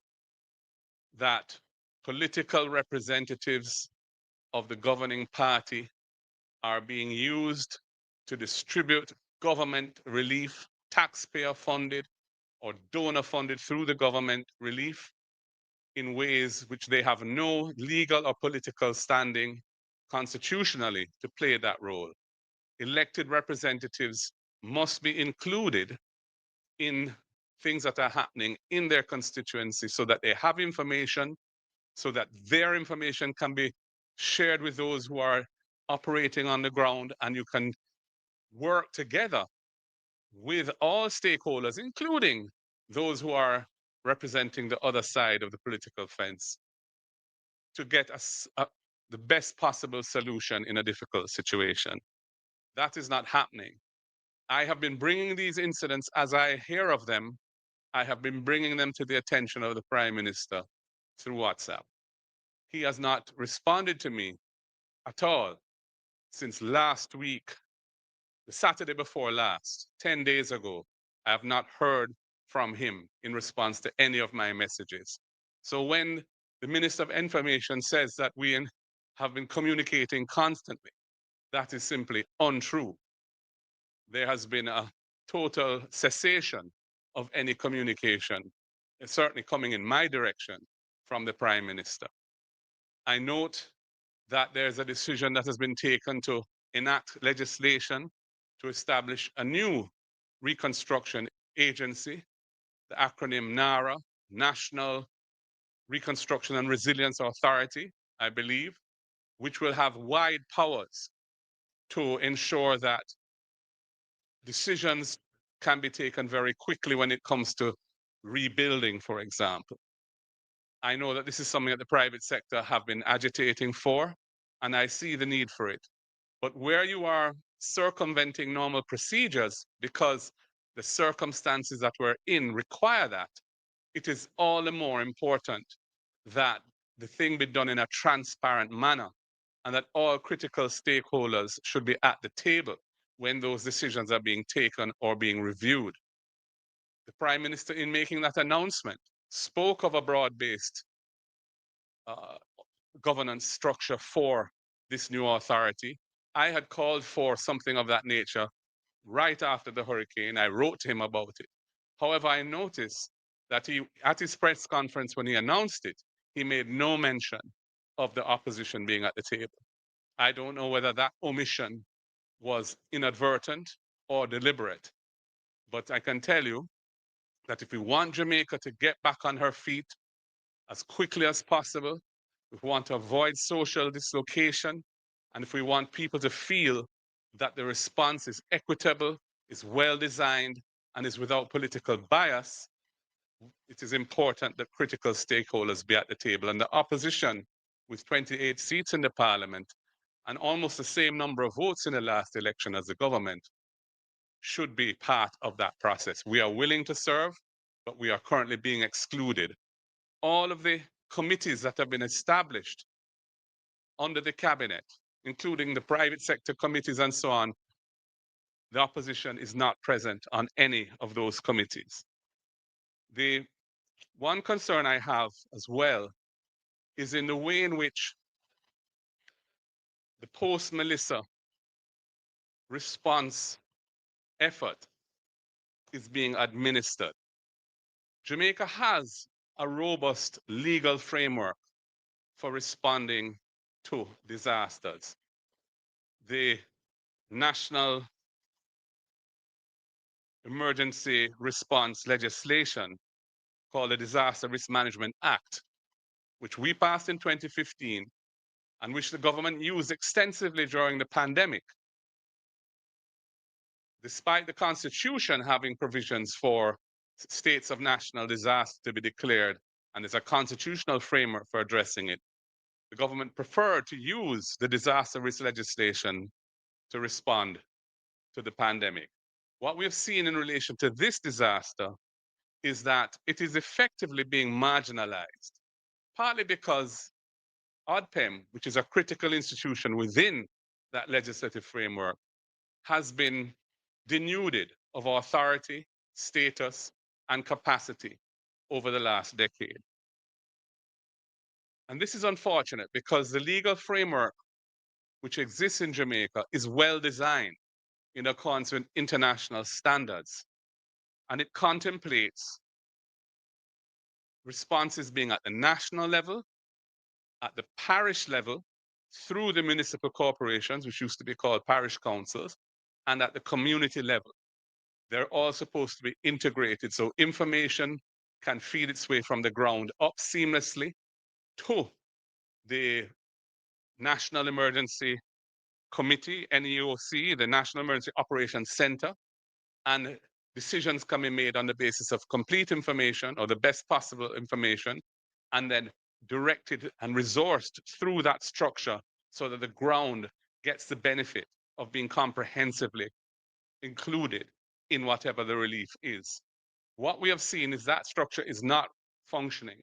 that political representatives of the governing party are being used to distribute government relief, taxpayer funded or donor funded through the government relief in ways which they have no legal or political standing constitutionally to play that role. Elected representatives must be included in things that are happening in their constituency so that they have information, so that their information can be shared with those who are operating on the ground, and you can work together with all stakeholders, including those who are representing the other side of the political fence, to get the best possible solution in a difficult situation. That is not happening. I have been bringing these incidents as I hear of them. I have been bringing them to the attention of the Prime Minister through WhatsApp. He has not responded to me at all since last week, the Saturday before last, 10 days ago. I have not heard from him in response to any of my messages. So when the Minister of Information says that we have been communicating constantly, that is simply untrue. There has been a total cessation of any communication, certainly coming in my direction from the Prime Minister. I note that there's a decision that has been taken to enact legislation to establish a new reconstruction agency, the acronym NARA, National Reconstruction and Resilience Authority, I believe, which will have wide powers to ensure that decisions can be taken very quickly when it comes to rebuilding, for example. I know that this is something that the private sector have been agitating for, and I see the need for it. But where you are circumventing normal procedures because the circumstances that we're in require that, it is all the more important that the thing be done in a transparent manner and that all critical stakeholders should be at the table when those decisions are being taken or being reviewed. The Prime Minister, in making that announcement, spoke of a broad-based governance structure for this new authority. I had called for something of that nature right after the hurricane. I wrote to him about it. However, I noticed that he, at his press conference when he announced it, he made no mention of the opposition being at the table. I don't know whether that omission was inadvertent or deliberate, but I can tell you that if we want Jamaica to get back on her feet as quickly as possible, if we want to avoid social dislocation, and if we want people to feel that the response is equitable, is well designed, and is without political bias, it is important that critical stakeholders be at the table. And the opposition, with 28 seats in the parliament and almost the same number of votes in the last election as the government, should be part of that process. We are willing to serve, but we are currently being excluded. All of the committees that have been established under the cabinet, including the private sector committees and so on, the opposition is not present on any of those committees. The one concern I have as well is in the way in which the post-Melissa response effort is being administered. Jamaica has a robust legal framework for responding to disasters. The National Emergency Response legislation called the Disaster Risk Management Act, which we passed in 2015 and which the government used extensively during the pandemic. Despite the Constitution having provisions for states of national disaster to be declared, and there's a constitutional framework for addressing it, the government preferred to use the disaster risk legislation to respond to the pandemic. What we've seen in relation to this disaster is that it is effectively being marginalized, partly because ODPEM, which is a critical institution within that legislative framework, has been denuded of authority, status, and capacity over the last decade. And this is unfortunate because the legal framework which exists in Jamaica is well designed in accordance with international standards. And it contemplates responses being at the national level, at the parish level, through the municipal corporations, which used to be called parish councils, and at the community level. They're all supposed to be integrated so information can feed its way from the ground up seamlessly to the National Emergency Committee, NEOC, the National Emergency Operations Center, and decisions can be made on the basis of complete information or the best possible information, and then directed and resourced through that structure so that the ground gets the benefit of being comprehensively included in whatever the relief is. What we have seen is that structure is not functioning.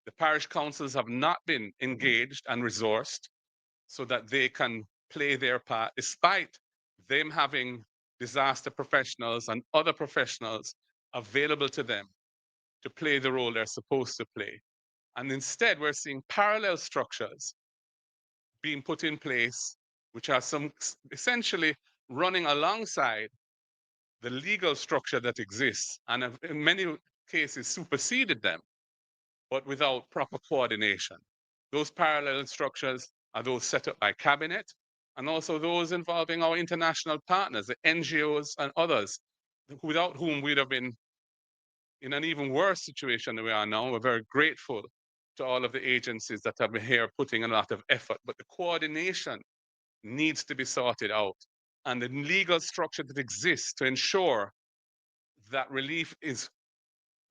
The parish councils have not been engaged and resourced so that they can play their part, despite them having disaster professionals and other professionals available to them to play the role they're supposed to play. And instead, we're seeing parallel structures being put in place, which are essentially running alongside the legal structure that exists, and have in many cases superseded them, but without proper coordination. Those parallel structures are those set up by cabinet, and also those involving our international partners, the NGOs and others, without whom we'd have been in an even worse situation than we are now. We're very grateful to all of the agencies that have been here putting a lot of effort, but the coordination needs to be sorted out. And the legal structure that exists to ensure that relief is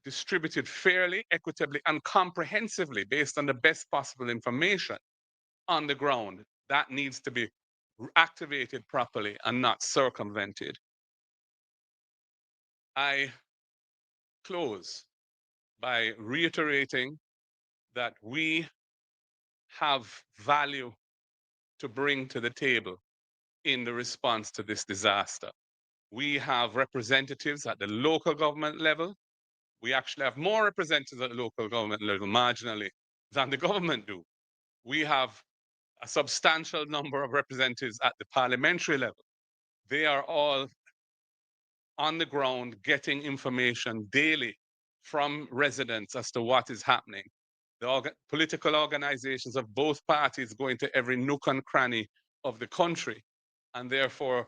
distributed fairly, equitably, and comprehensively based on the best possible information on the ground, that needs to be activated properly and not circumvented. I close by reiterating that we have value to bring to the table in the response to this disaster. We have representatives at the local government level. We actually have more representatives at the local government level marginally than the government do. We have a substantial number of representatives at the parliamentary level. They are all on the ground getting information daily from residents as to what is happening. The political organizations of both parties go into every nook and cranny of the country, and therefore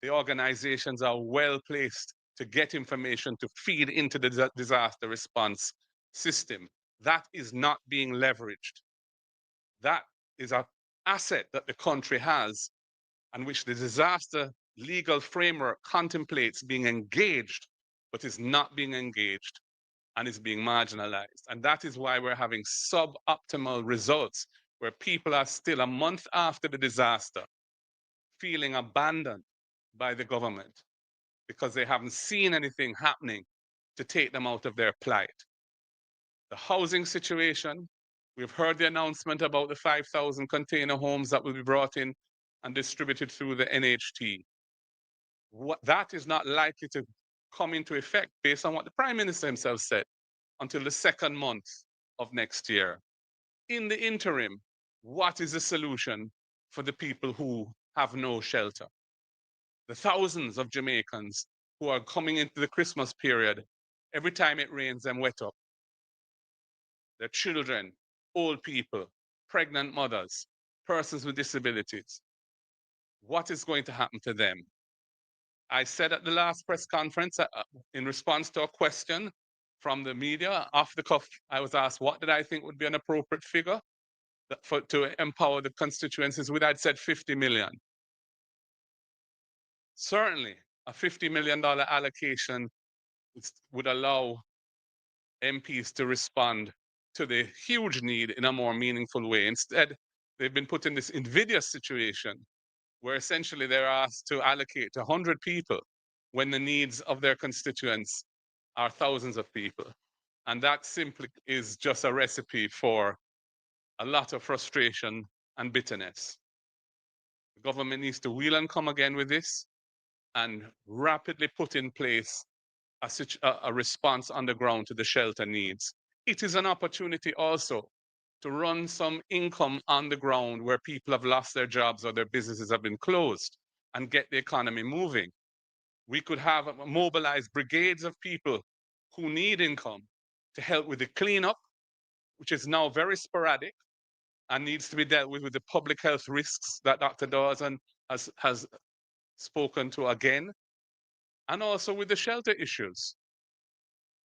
the organizations are well placed to get information to feed into the disaster response system. That is not being leveraged. That is an asset that the country has, and which the disaster legal framework contemplates being engaged, but is not being engaged and is being marginalized. And that is why we're having suboptimal results, where people are still a month after the disaster feeling abandoned by the government because they haven't seen anything happening to take them out of their plight. The housing situation We've heard the announcement about the 5,000 container homes that will be brought in and distributed through the NHT. That is not likely to come into effect based on what the Prime Minister himself said until the second month of next year. In the interim, what is the solution for the people who have no shelter? The thousands of Jamaicans who are coming into the Christmas period, every time it rains and wet up. Their children, old people, pregnant mothers, persons with disabilities. What is going to happen to them? I said at the last press conference, in response to a question from the media, off the cuff, I was asked what did I think would be an appropriate figure to empower the constituencies with. I'd said 50 million. Certainly, a $50 million allocation would allow MPs to respond to the huge need in a more meaningful way. Instead, they've been put in this invidious situation where essentially they're asked to allocate to 100 people when the needs of their constituents are thousands of people. And that simply is just a recipe for a lot of frustration and bitterness. The government needs to wheel and come again with this and rapidly put in place a response on the ground to the shelter needs. It is an opportunity also to run some income on the ground where people have lost their jobs or their businesses have been closed and get the economy moving. We could have mobilized brigades of people who need income to help with the cleanup, which is now very sporadic and needs to be dealt with the public health risks that Dr. Dawson has spoken to again, and also with the shelter issues.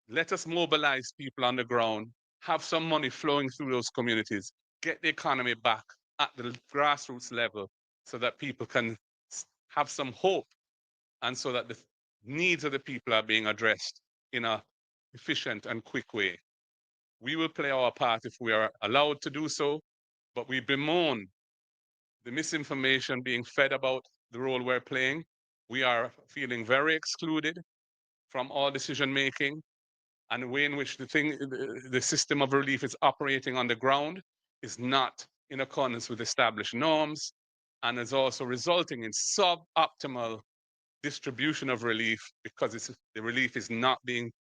Let us mobilize people on the ground, have some money flowing through those communities, get the economy back at the grassroots level so that people can have some hope and so that the needs of the people are being addressed in an efficient and quick way. We will play our part if we are allowed to do so, but we bemoan the misinformation being fed about the role we're playing. We are feeling very excluded from all decision making, and the way in which the system of relief is operating on the ground is not in accordance with established norms and is also resulting in suboptimal distribution of relief because the relief is not being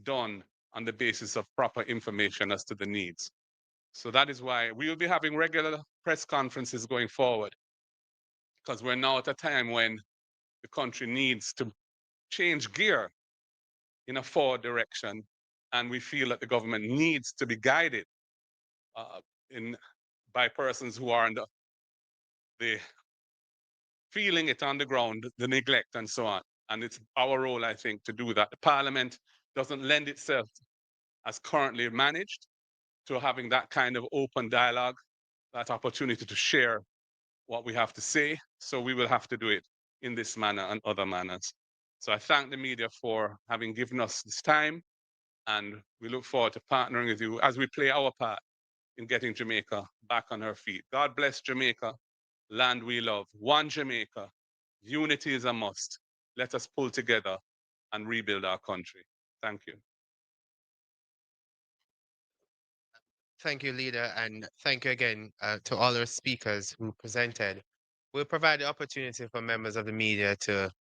done on the basis of proper information as to the needs. So that is why we will be having regular press conferences going forward, because we're now at a time when the country needs to change gear in a forward direction, and we feel that the government needs to be guided by persons who are in the feeling it on the ground, the neglect and so on. And it's our role, I think, to do that. The Parliament doesn't lend itself, as currently managed, to having that kind of open dialogue, that opportunity to share what we have to say. So we will have to do it in this manner and other manners. So I thank the media for having given us this time, and we look forward to partnering with you as we play our part in getting Jamaica back on her feet. God bless Jamaica, land we love. One Jamaica, unity is a must. Let us pull together and rebuild our country. Thank you. Thank you, leader, and thank you again to all our speakers who presented. We'll provide the opportunity for members of the media to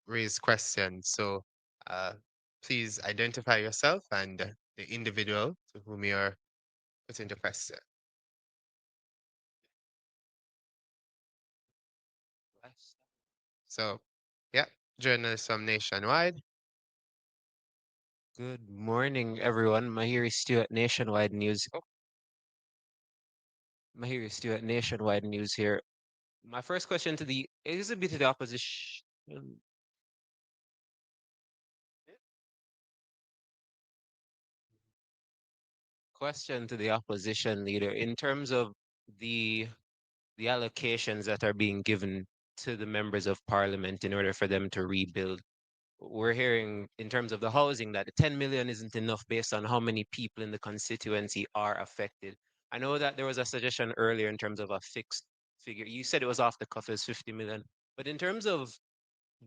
raise questions. So please identify yourself and the individual to whom you are putting the question. So, yeah, journalists from Nationwide. Good morning, everyone. Mahiri Stu at Nationwide News. Mahiri Stu at Nationwide News here. My first question to the is a bit to the opposition. Question to the opposition leader in terms of the allocations that are being given to the members of parliament in order for them to rebuild. We're hearing in terms of the housing that 10 million isn't enough based on how many people in the constituency are affected. I know that there was a suggestion earlier in terms of a fixed figure. You said it was off the cuff as 50 million, but in terms of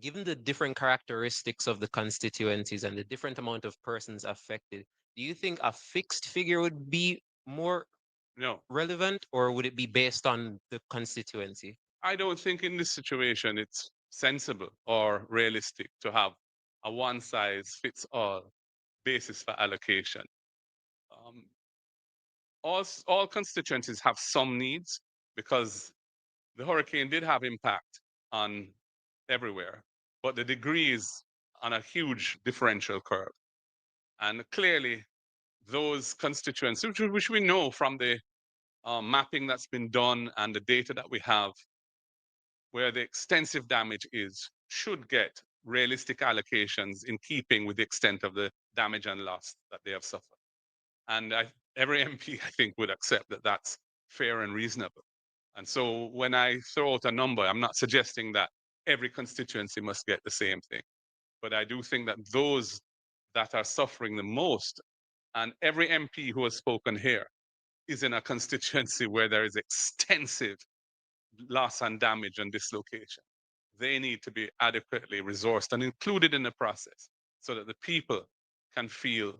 given the different characteristics of the constituencies and the different amount of persons affected, do you think a fixed figure would be more No. relevant, or would it be based on the constituency? I don't think in this situation it's sensible or realistic to have a one-size-fits-all basis for allocation. All constituencies have some needs because the hurricane did have impact on everywhere, but the degree is on a huge differential curve. And clearly, those constituencies, which we know from the mapping that's been done and the data that we have, where the extensive damage is, should get realistic allocations in keeping with the extent of the damage and loss that they have suffered. And every MP, I think, would accept that that's fair and reasonable. And so when I throw out a number, I'm not suggesting that every constituency must get the same thing. But I do think that those that are suffering the most, and every MP who has spoken here is in a constituency where there is extensive loss and damage and dislocation. They need to be adequately resourced and included in the process so that the people can feel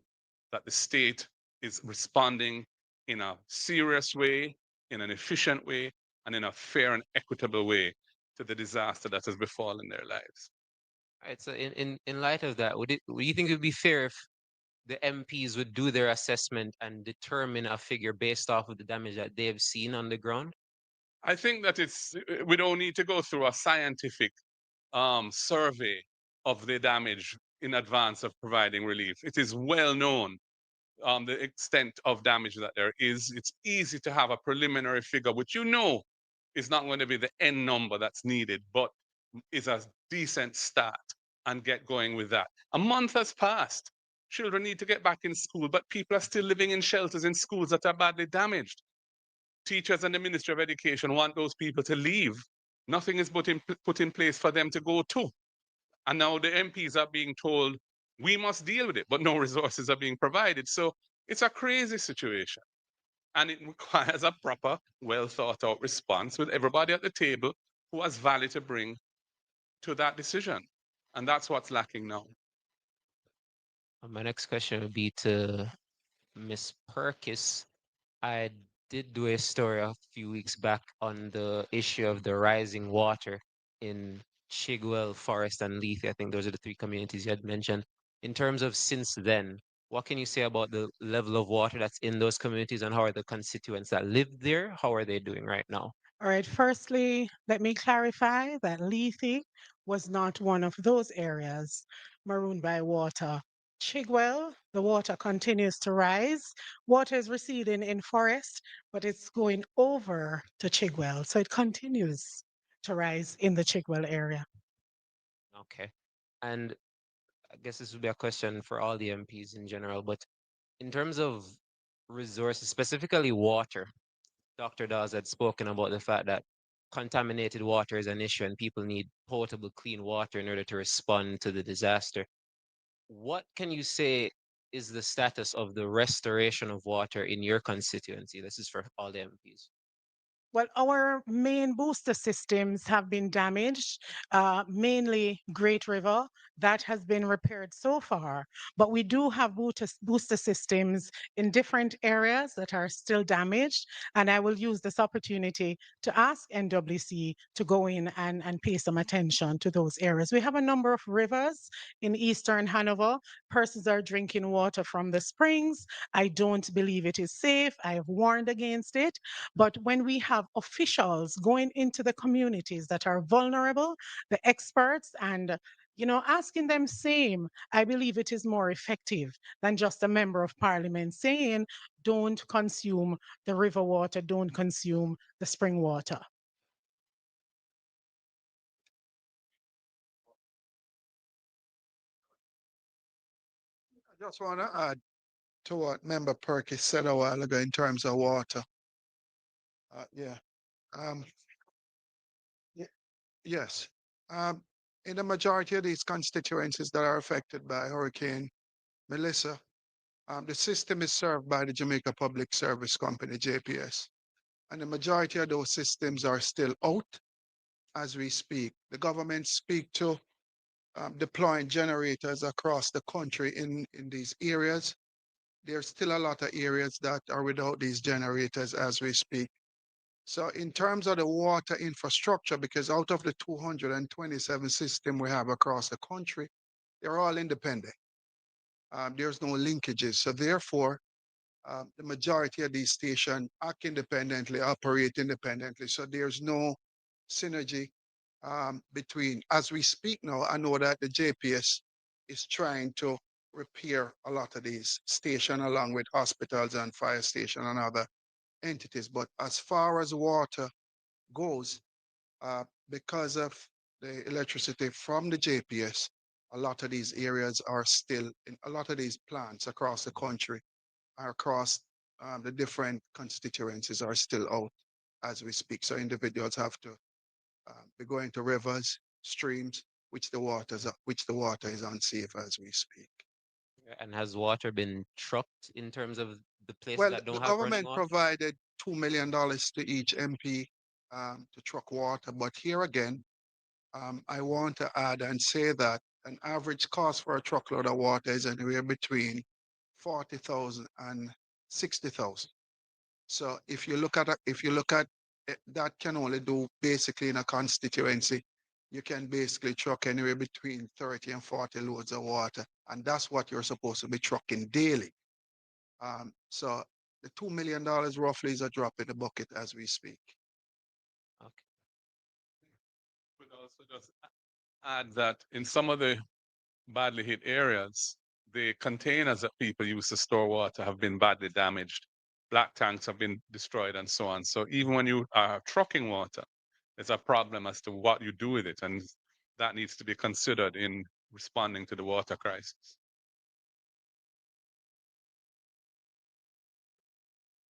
that the state is responding in a serious way, in an efficient way, and in a fair and equitable way to the disaster that has befallen their lives. Right. So in light of that, would you think it would be fair if the MPs would do their assessment and determine a figure based off of the damage that they have seen on the ground? I think that we don't need to go through a scientific survey of the damage in advance of providing relief. It is well known the extent of damage that there is. It's easy to have a preliminary figure, which you know is not going to be the end number that's needed, but is a decent start, and get going with that. A month has passed. Children need to get back in school, but people are still living in shelters in schools that are badly damaged. Teachers and the Ministry of Education want those people to leave. Nothing is put in place for them to go to. And now the MPs are being told, we must deal with it, but no resources are being provided. So it's a crazy situation. And it requires a proper, well thought out response with everybody at the table who has value to bring to that decision. And that's what's lacking now. My next question would be to Ms. Perkis. I did do a story a few weeks back on the issue of the rising water in Chigwell, Forest, and Leith. I think those are the three communities you had mentioned. In terms of since then, what can you say about the level of water that's in those communities, and how are the constituents that live there? How are they doing right now? All right, firstly, let me clarify that Lethe was not one of those areas marooned by water. Chigwell, the water continues to rise. Water is receding in Forest, but it's going over to Chigwell. So it continues to rise in the Chigwell area. Okay. And I guess this would be a question for all the MPs in general, but in terms of resources, specifically water, Dr. Dawes had spoken about the fact that contaminated water is an issue and people need potable, clean water in order to respond to the disaster. What can you say is the status of the restoration of water in your constituency? This is for all the MPs. Well, our main booster systems have been damaged, mainly Great River. That has been repaired so far, but we do have booster systems in different areas that are still damaged. And I will use this opportunity to ask NWC to go in and pay some attention to those areas. We have a number of rivers in Eastern Hanover. Persons are drinking water from the springs. I don't believe it is safe. I have warned against it. But when we have officials going into the communities that are vulnerable, the experts, and asking them same, I believe it is more effective than just a member of parliament saying, don't consume the river water, don't consume the spring water. I just want to add to what Member Perkis said a while ago in terms of water. Yes. In the majority of these constituencies that are affected by Hurricane Melissa, the system is served by the Jamaica Public Service Company, JPS. And the majority of those systems are still out as we speak. The government speak to deploying generators across the country in these areas. there's still a lot of areas that are without these generators as we speak. So in terms of the water infrastructure, because out of the 227 systems we have across the country, they're all independent. There's no linkages. So therefore, the majority of these stations act independently, operate independently. So there's no synergy between, as we speak now, I know that the JPS is trying to repair a lot of these stations along with hospitals and fire station and other entities. But as far as water goes, because of the electricity from the JPS, a lot of these areas are still, in a lot of these plants across the country, across the different constituencies are still out as we speak. So individuals have to be going to rivers, streams, which the water is unsafe as we speak. And has water been trucked in terms of the places Well, that the don't have running government water? provided $2 million to each MP to truck water, but here again, I want to add and say that an average cost for a truckload of water is anywhere between 40,000 and 60,000. So if you look at it, that can only do basically in a constituency, you can basically truck anywhere between 30 and 40 loads of water, and that's what you're supposed to be trucking daily. So the $2 million roughly is a drop in the bucket as we speak. Okay. Would also just add that in some of the badly hit areas, the containers that people use to store water have been badly damaged. Black tanks have been destroyed and so on. So even when you are trucking water, there's a problem as to what you do with it. And that needs to be considered in responding to the water crisis.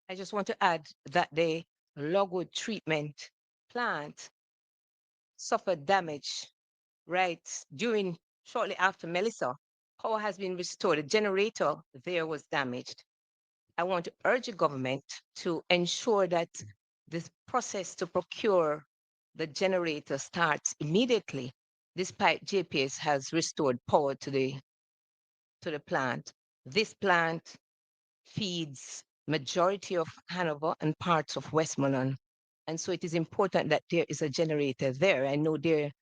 I just want to add that the Logwood treatment plant suffered damage right shortly after Melissa. Power has been restored. The generator there was damaged. I want to urge the government to ensure that this process to procure the generator starts immediately, despite JPS has restored power to the plant. This plant feeds majority of Hanover and parts of Westmoreland. And so it is important that there is a generator there. I know there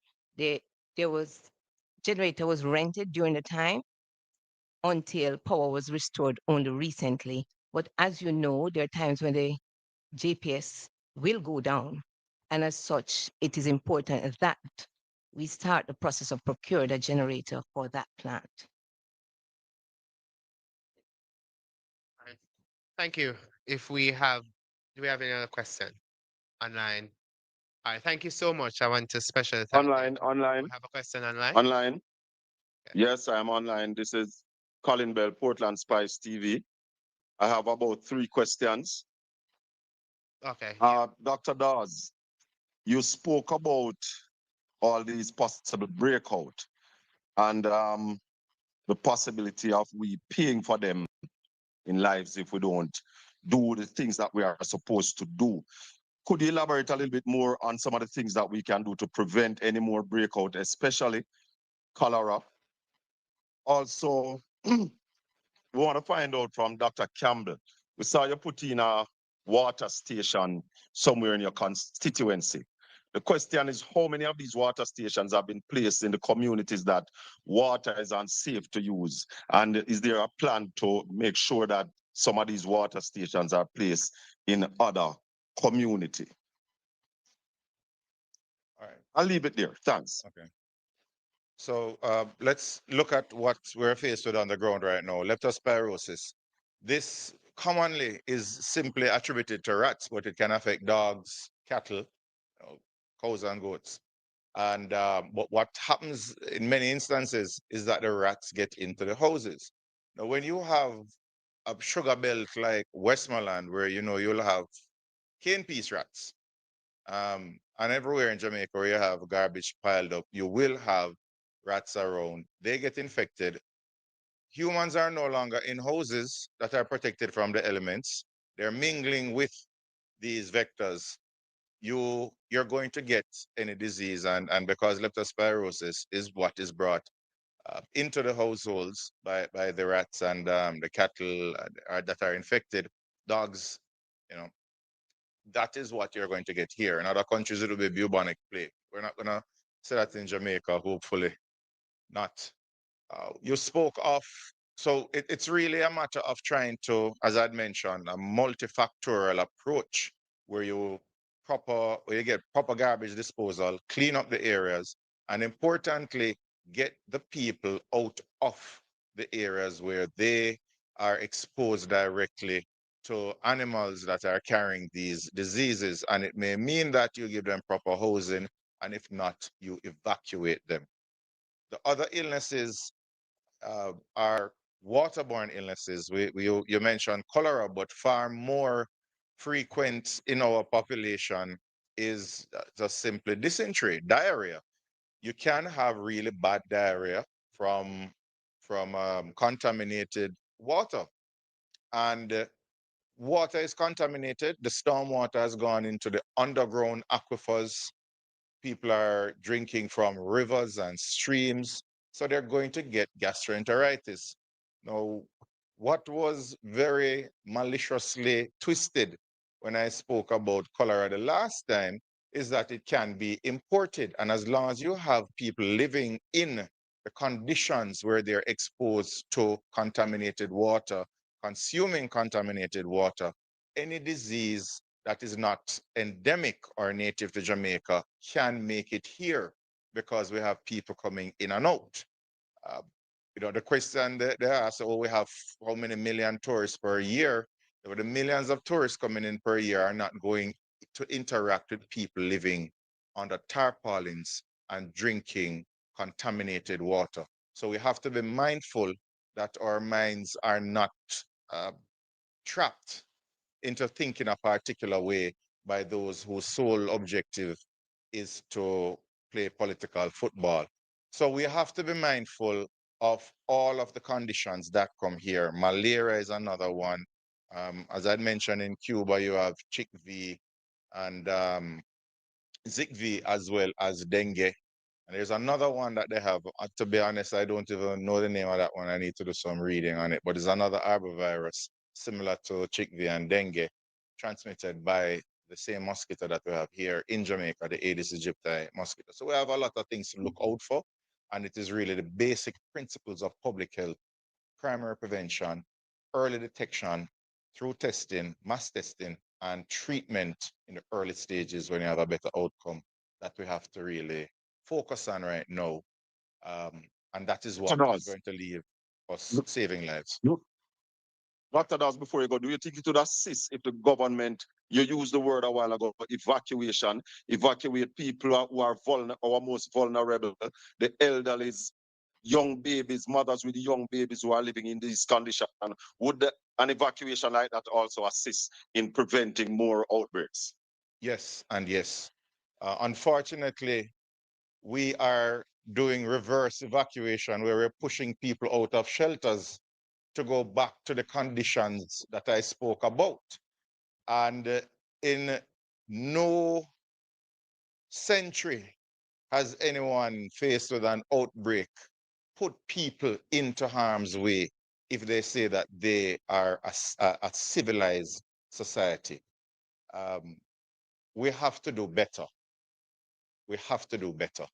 was generator was rented during the time until power was restored only recently. But as you know, there are times when the JPS will go down. And as such, it is important that we start the process of procuring a generator for that plant. Thank you. Do we have any other question online? All right, thank you so much. I want to special thank Online. We have a question online. Online. Yes, I am online. This is Colin Bell, Portland Spice TV. I have about 3 questions. Okay. Dr. Dawes, you spoke about all these possible breakout and the possibility of we paying for them in lives if we don't do the things that we are supposed to do. Could you elaborate a little bit more on some of the things that we can do to prevent any more breakout, especially cholera? Also, we want to find out from Dr. Campbell. We saw you put in a water station somewhere in your constituency. The question is, how many of these water stations have been placed in the communities that water is unsafe to use? And is there a plan to make sure that some of these water stations are placed in other community? All right. I'll leave it there. Thanks. Okay. So let's look at what we're faced with on the ground right now. Leptospirosis. This commonly is simply attributed to rats, but it can affect dogs, cattle, cows and goats. And what happens in many instances is that the rats get into the houses. Now, when you have a sugar belt like Westmoreland, where you'll have cane piece rats, and everywhere in Jamaica where you have garbage piled up, you will have rats around. They get infected. Humans are no longer in houses that are protected from the elements. They're mingling with these vectors. You're going to get any disease, and because leptospirosis is what is brought into the households by the rats and the cattle that are infected, dogs, you know, that is what you're going to get here. In other countries, it will be bubonic plague. We're not going to say that in Jamaica, hopefully not. You spoke of, so it's really a matter of trying to, as I'd mentioned, a multifactorial approach where you get proper garbage disposal, clean up the areas, and importantly, get the people out of the areas where they are exposed directly to animals that are carrying these diseases. And it may mean that you give them proper housing, and if not, you evacuate them. The other illnesses are waterborne illnesses. You mentioned cholera, but far more frequent in our population is just simply dysentery, diarrhea. You can have really bad diarrhea from contaminated water, and water is contaminated. The storm water has gone into the underground aquifers. People are drinking from rivers and streams, so they're going to get gastroenteritis. Now, what was very maliciously twisted when I spoke about cholera the last time is that it can be imported. And as long as you have people living in the conditions where they're exposed to contaminated water, consuming contaminated water, any disease that is not endemic or native to Jamaica can make it here because we have people coming in and out. The question they ask, oh, we have how many million tourists per year? The millions of tourists coming in per year are not going to interact with people living under tarpaulins and drinking contaminated water. So we have to be mindful that our minds are not trapped into thinking a particular way by those whose sole objective is to play political football. So we have to be mindful of all of the conditions that come here. Malaria is another one. As I mentioned, in Cuba, you have chickpea and zickpea as well as dengue. And there's another one that they have. To be honest, I don't even know the name of that one. I need to do some reading on it. But it's another arbovirus similar to chickpea and dengue, transmitted by the same mosquito that we have here in Jamaica, the Aedes aegypti mosquito. So we have a lot of things to look out for. And it is really the basic principles of public health: primary prevention, early detection through testing, mass testing, and treatment in the early stages when you have a better outcome that we have to really focus on right now. And that is what is going to leave us saving lives. Dr. Das, before you go, do you think it would assist if the government, you used the word a while ago, evacuate people who are our most vulnerable, the elderly, young babies, mothers with young babies who are living in these conditions? Would an evacuation like that also assist in preventing more outbreaks? Yes, and yes. Unfortunately, we are doing reverse evacuation where we're pushing people out of shelters to go back to the conditions that I spoke about. And in no century has anyone faced with an outbreak put people into harm's way if they say that they are a civilized society. We have to do better. We have to do better.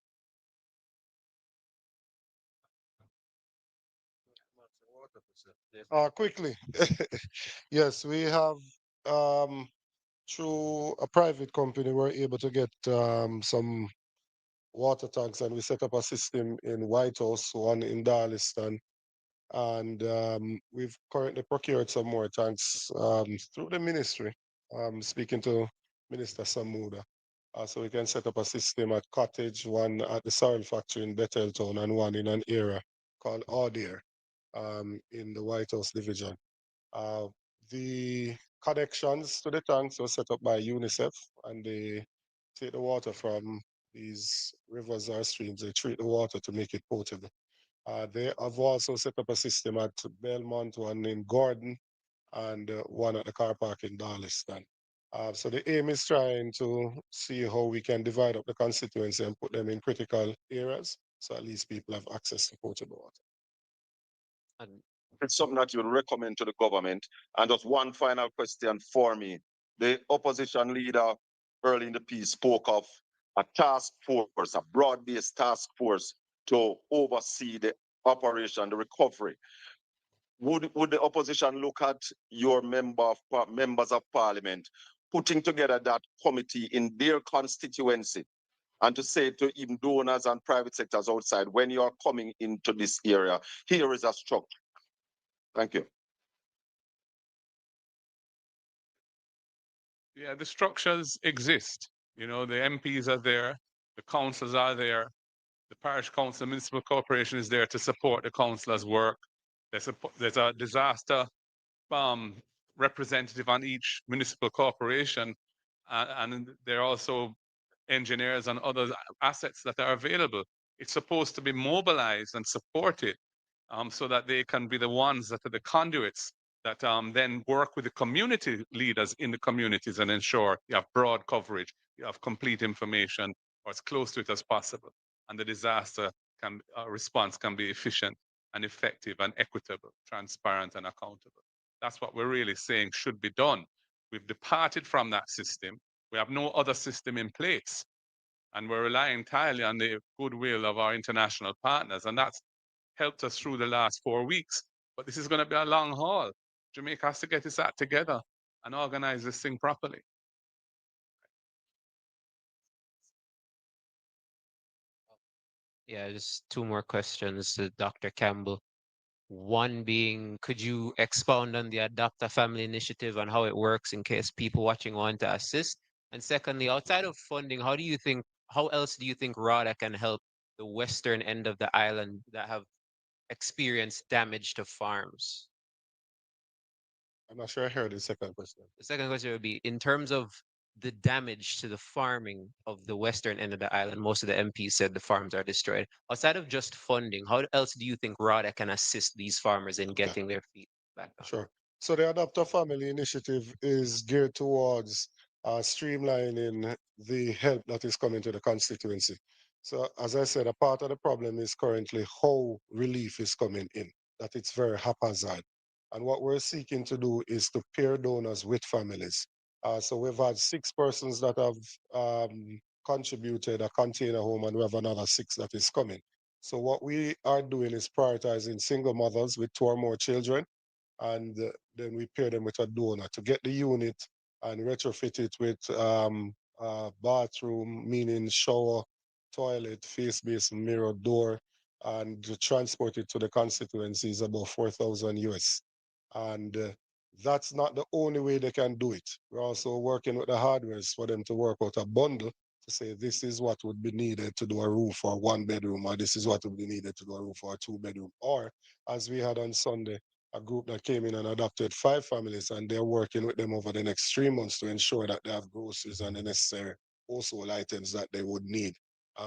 Quickly. Yes, we have, through a private company, we're able to get some water tanks, and we set up a system in White House, one in Darliston, and we've currently procured some more tanks through the ministry, speaking to Minister Samuda. So we can set up a system at Cottage, one at the Sorrel Factory in Bethel Town, and one in an area called Audier in the White House Division. The connections to the tanks were set up by UNICEF, and they take the water from these rivers or streams. They treat the water to make it potable. They have also set up a system at Belmont, one in Gordon, and one at the car park in Darliston. So the aim is trying to see how we can divide up the constituency and put them in critical areas so at least people have access to potable water. And it's something that you would recommend to the government. And just one final question for me. The opposition leader early in the piece spoke of a task force, a broad-based task force to oversee the operation, the recovery. Would the opposition look at your members of parliament putting together that committee in their constituency and to say to even donors and private sectors outside, when you are coming into this area, here is a structure. Thank you. Yeah, the structures exist. You know, the MPs are there, the councils are there, the parish council, municipal corporation is there to support the councillors' work. There's a disaster representative on each municipal corporation, and there are also engineers and other assets that are available. It's supposed to be mobilized and supported so that they can be the ones that are the conduits that then work with the community leaders in the communities and ensure you have broad coverage, you have complete information, or as close to it as possible. And the disaster response can be efficient and effective and equitable, transparent and accountable. That's what we're really saying should be done. We've departed from that system. We have no other system in place. And we're relying entirely on the goodwill of our international partners. And that's helped us through the last 4 weeks. But this is going to be a long haul. Jamaica has to get its act together and organize this thing properly. Yeah, just two more questions to Dr. Campbell. One being, could you expound on the Adopt a Family initiative and how it works in case people watching want to assist? And secondly, outside of funding, how else do you think RADA can help the western end of the island that have experienced damage to farms? I'm not sure I heard the second question. The second question would be, in terms of the damage to the farming of the western end of the island, most of the MPs said the farms are destroyed. Outside of just funding, how else do you think RADA can assist these farmers in getting their feet back on? Sure. So the Adopt a Family initiative is geared towards streamlining the help that is coming to the constituency. So as I said, a part of the problem is currently how relief is coming in, that it's very haphazard. And what we're seeking to do is to pair donors with families. So we've had 6 persons that have contributed a container home, and we have another 6 that is coming. So what we are doing is prioritizing single mothers with 2 or more children, and then we pair them with a donor to get the unit and retrofit it with bathroom, meaning shower, toilet, face basin, mirror, door, and to transport it to the constituency is about 4,000 US. And that's not the only way they can do it. We're also working with the hardwares for them to work out a bundle to say this is what would be needed to do a roof for 1 bedroom, or this is what would be needed to do a roof for a 2 bedroom. Or as we had on Sunday, a group that came in and adopted 5 families, and they're working with them over the next 3 months to ensure that they have groceries and the necessary household items that they would need.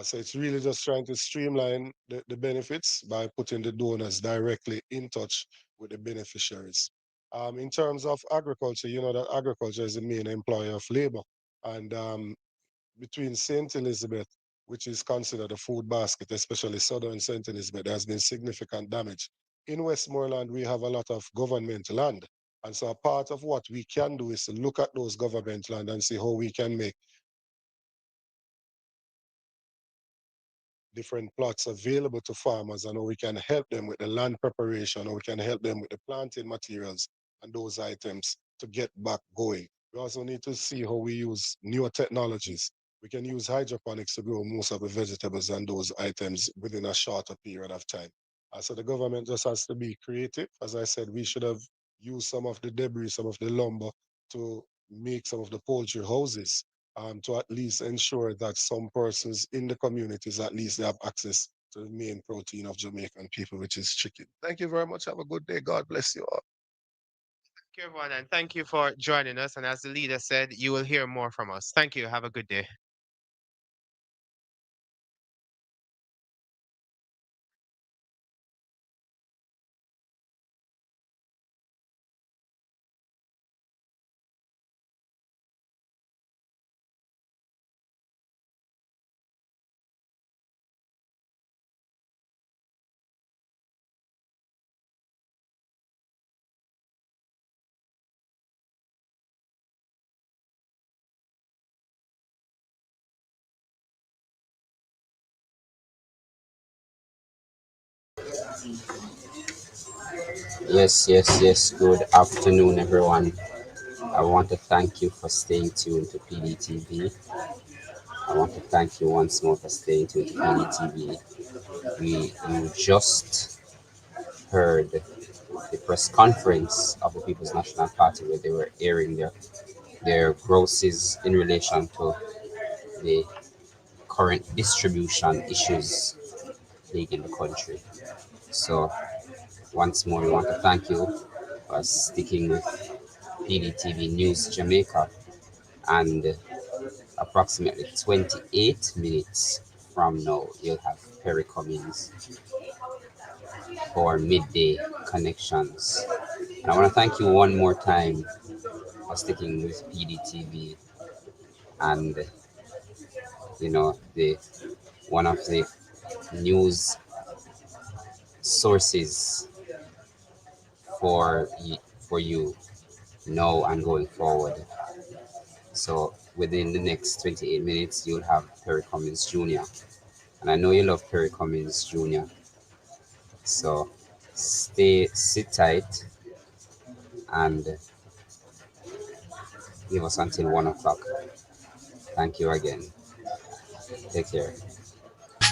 So it's really just trying to streamline the benefits by putting the donors directly in touch with the beneficiaries. In terms of agriculture, you know that agriculture is the main employer of labor. And between St. Elizabeth, which is considered a food basket, especially southern St. Elizabeth, there has been significant damage. In Westmoreland, we have a lot of government land. And so a part of what we can do is to look at those government land and see how we can make different plots available to farmers, and how we can help them with the land preparation, or we can help them with the planting materials and those items to get back going. We also need to see how we use newer technologies. We can use hydroponics to grow most of the vegetables and those items within a shorter period of time. So the government just has to be creative. As I said, we should have used some of the debris, some of the lumber to make some of the poultry houses, to at least ensure that some persons in the communities at least they have access to the main protein of Jamaican people, which is chicken. Thank you very much. Have a good day. God bless you all. Thank you, everyone, and thank you for joining us. And as the leader said, you will hear more from us. Thank you. Have a good day. Yes. Good afternoon, everyone. I want to thank you for staying tuned to PDTV. I want to thank you once more for staying tuned to PDTV. You just heard the press conference of the People's National Party where they were airing their grosses in relation to the current distribution issues plaguing the country. So once more, we want to thank you for sticking with PDTV News Jamaica, and approximately 28 minutes from now, you'll have Perry Cummings for midday connections. And I want to thank you one more time for sticking with PDTV and the one of the news sources for you now and going forward. So within the next 28 minutes, you'll have Perry Cummings Jr. And I know you love Perry Cummings Jr. So sit tight and give us until 1 o'clock. Thank you again. Take care.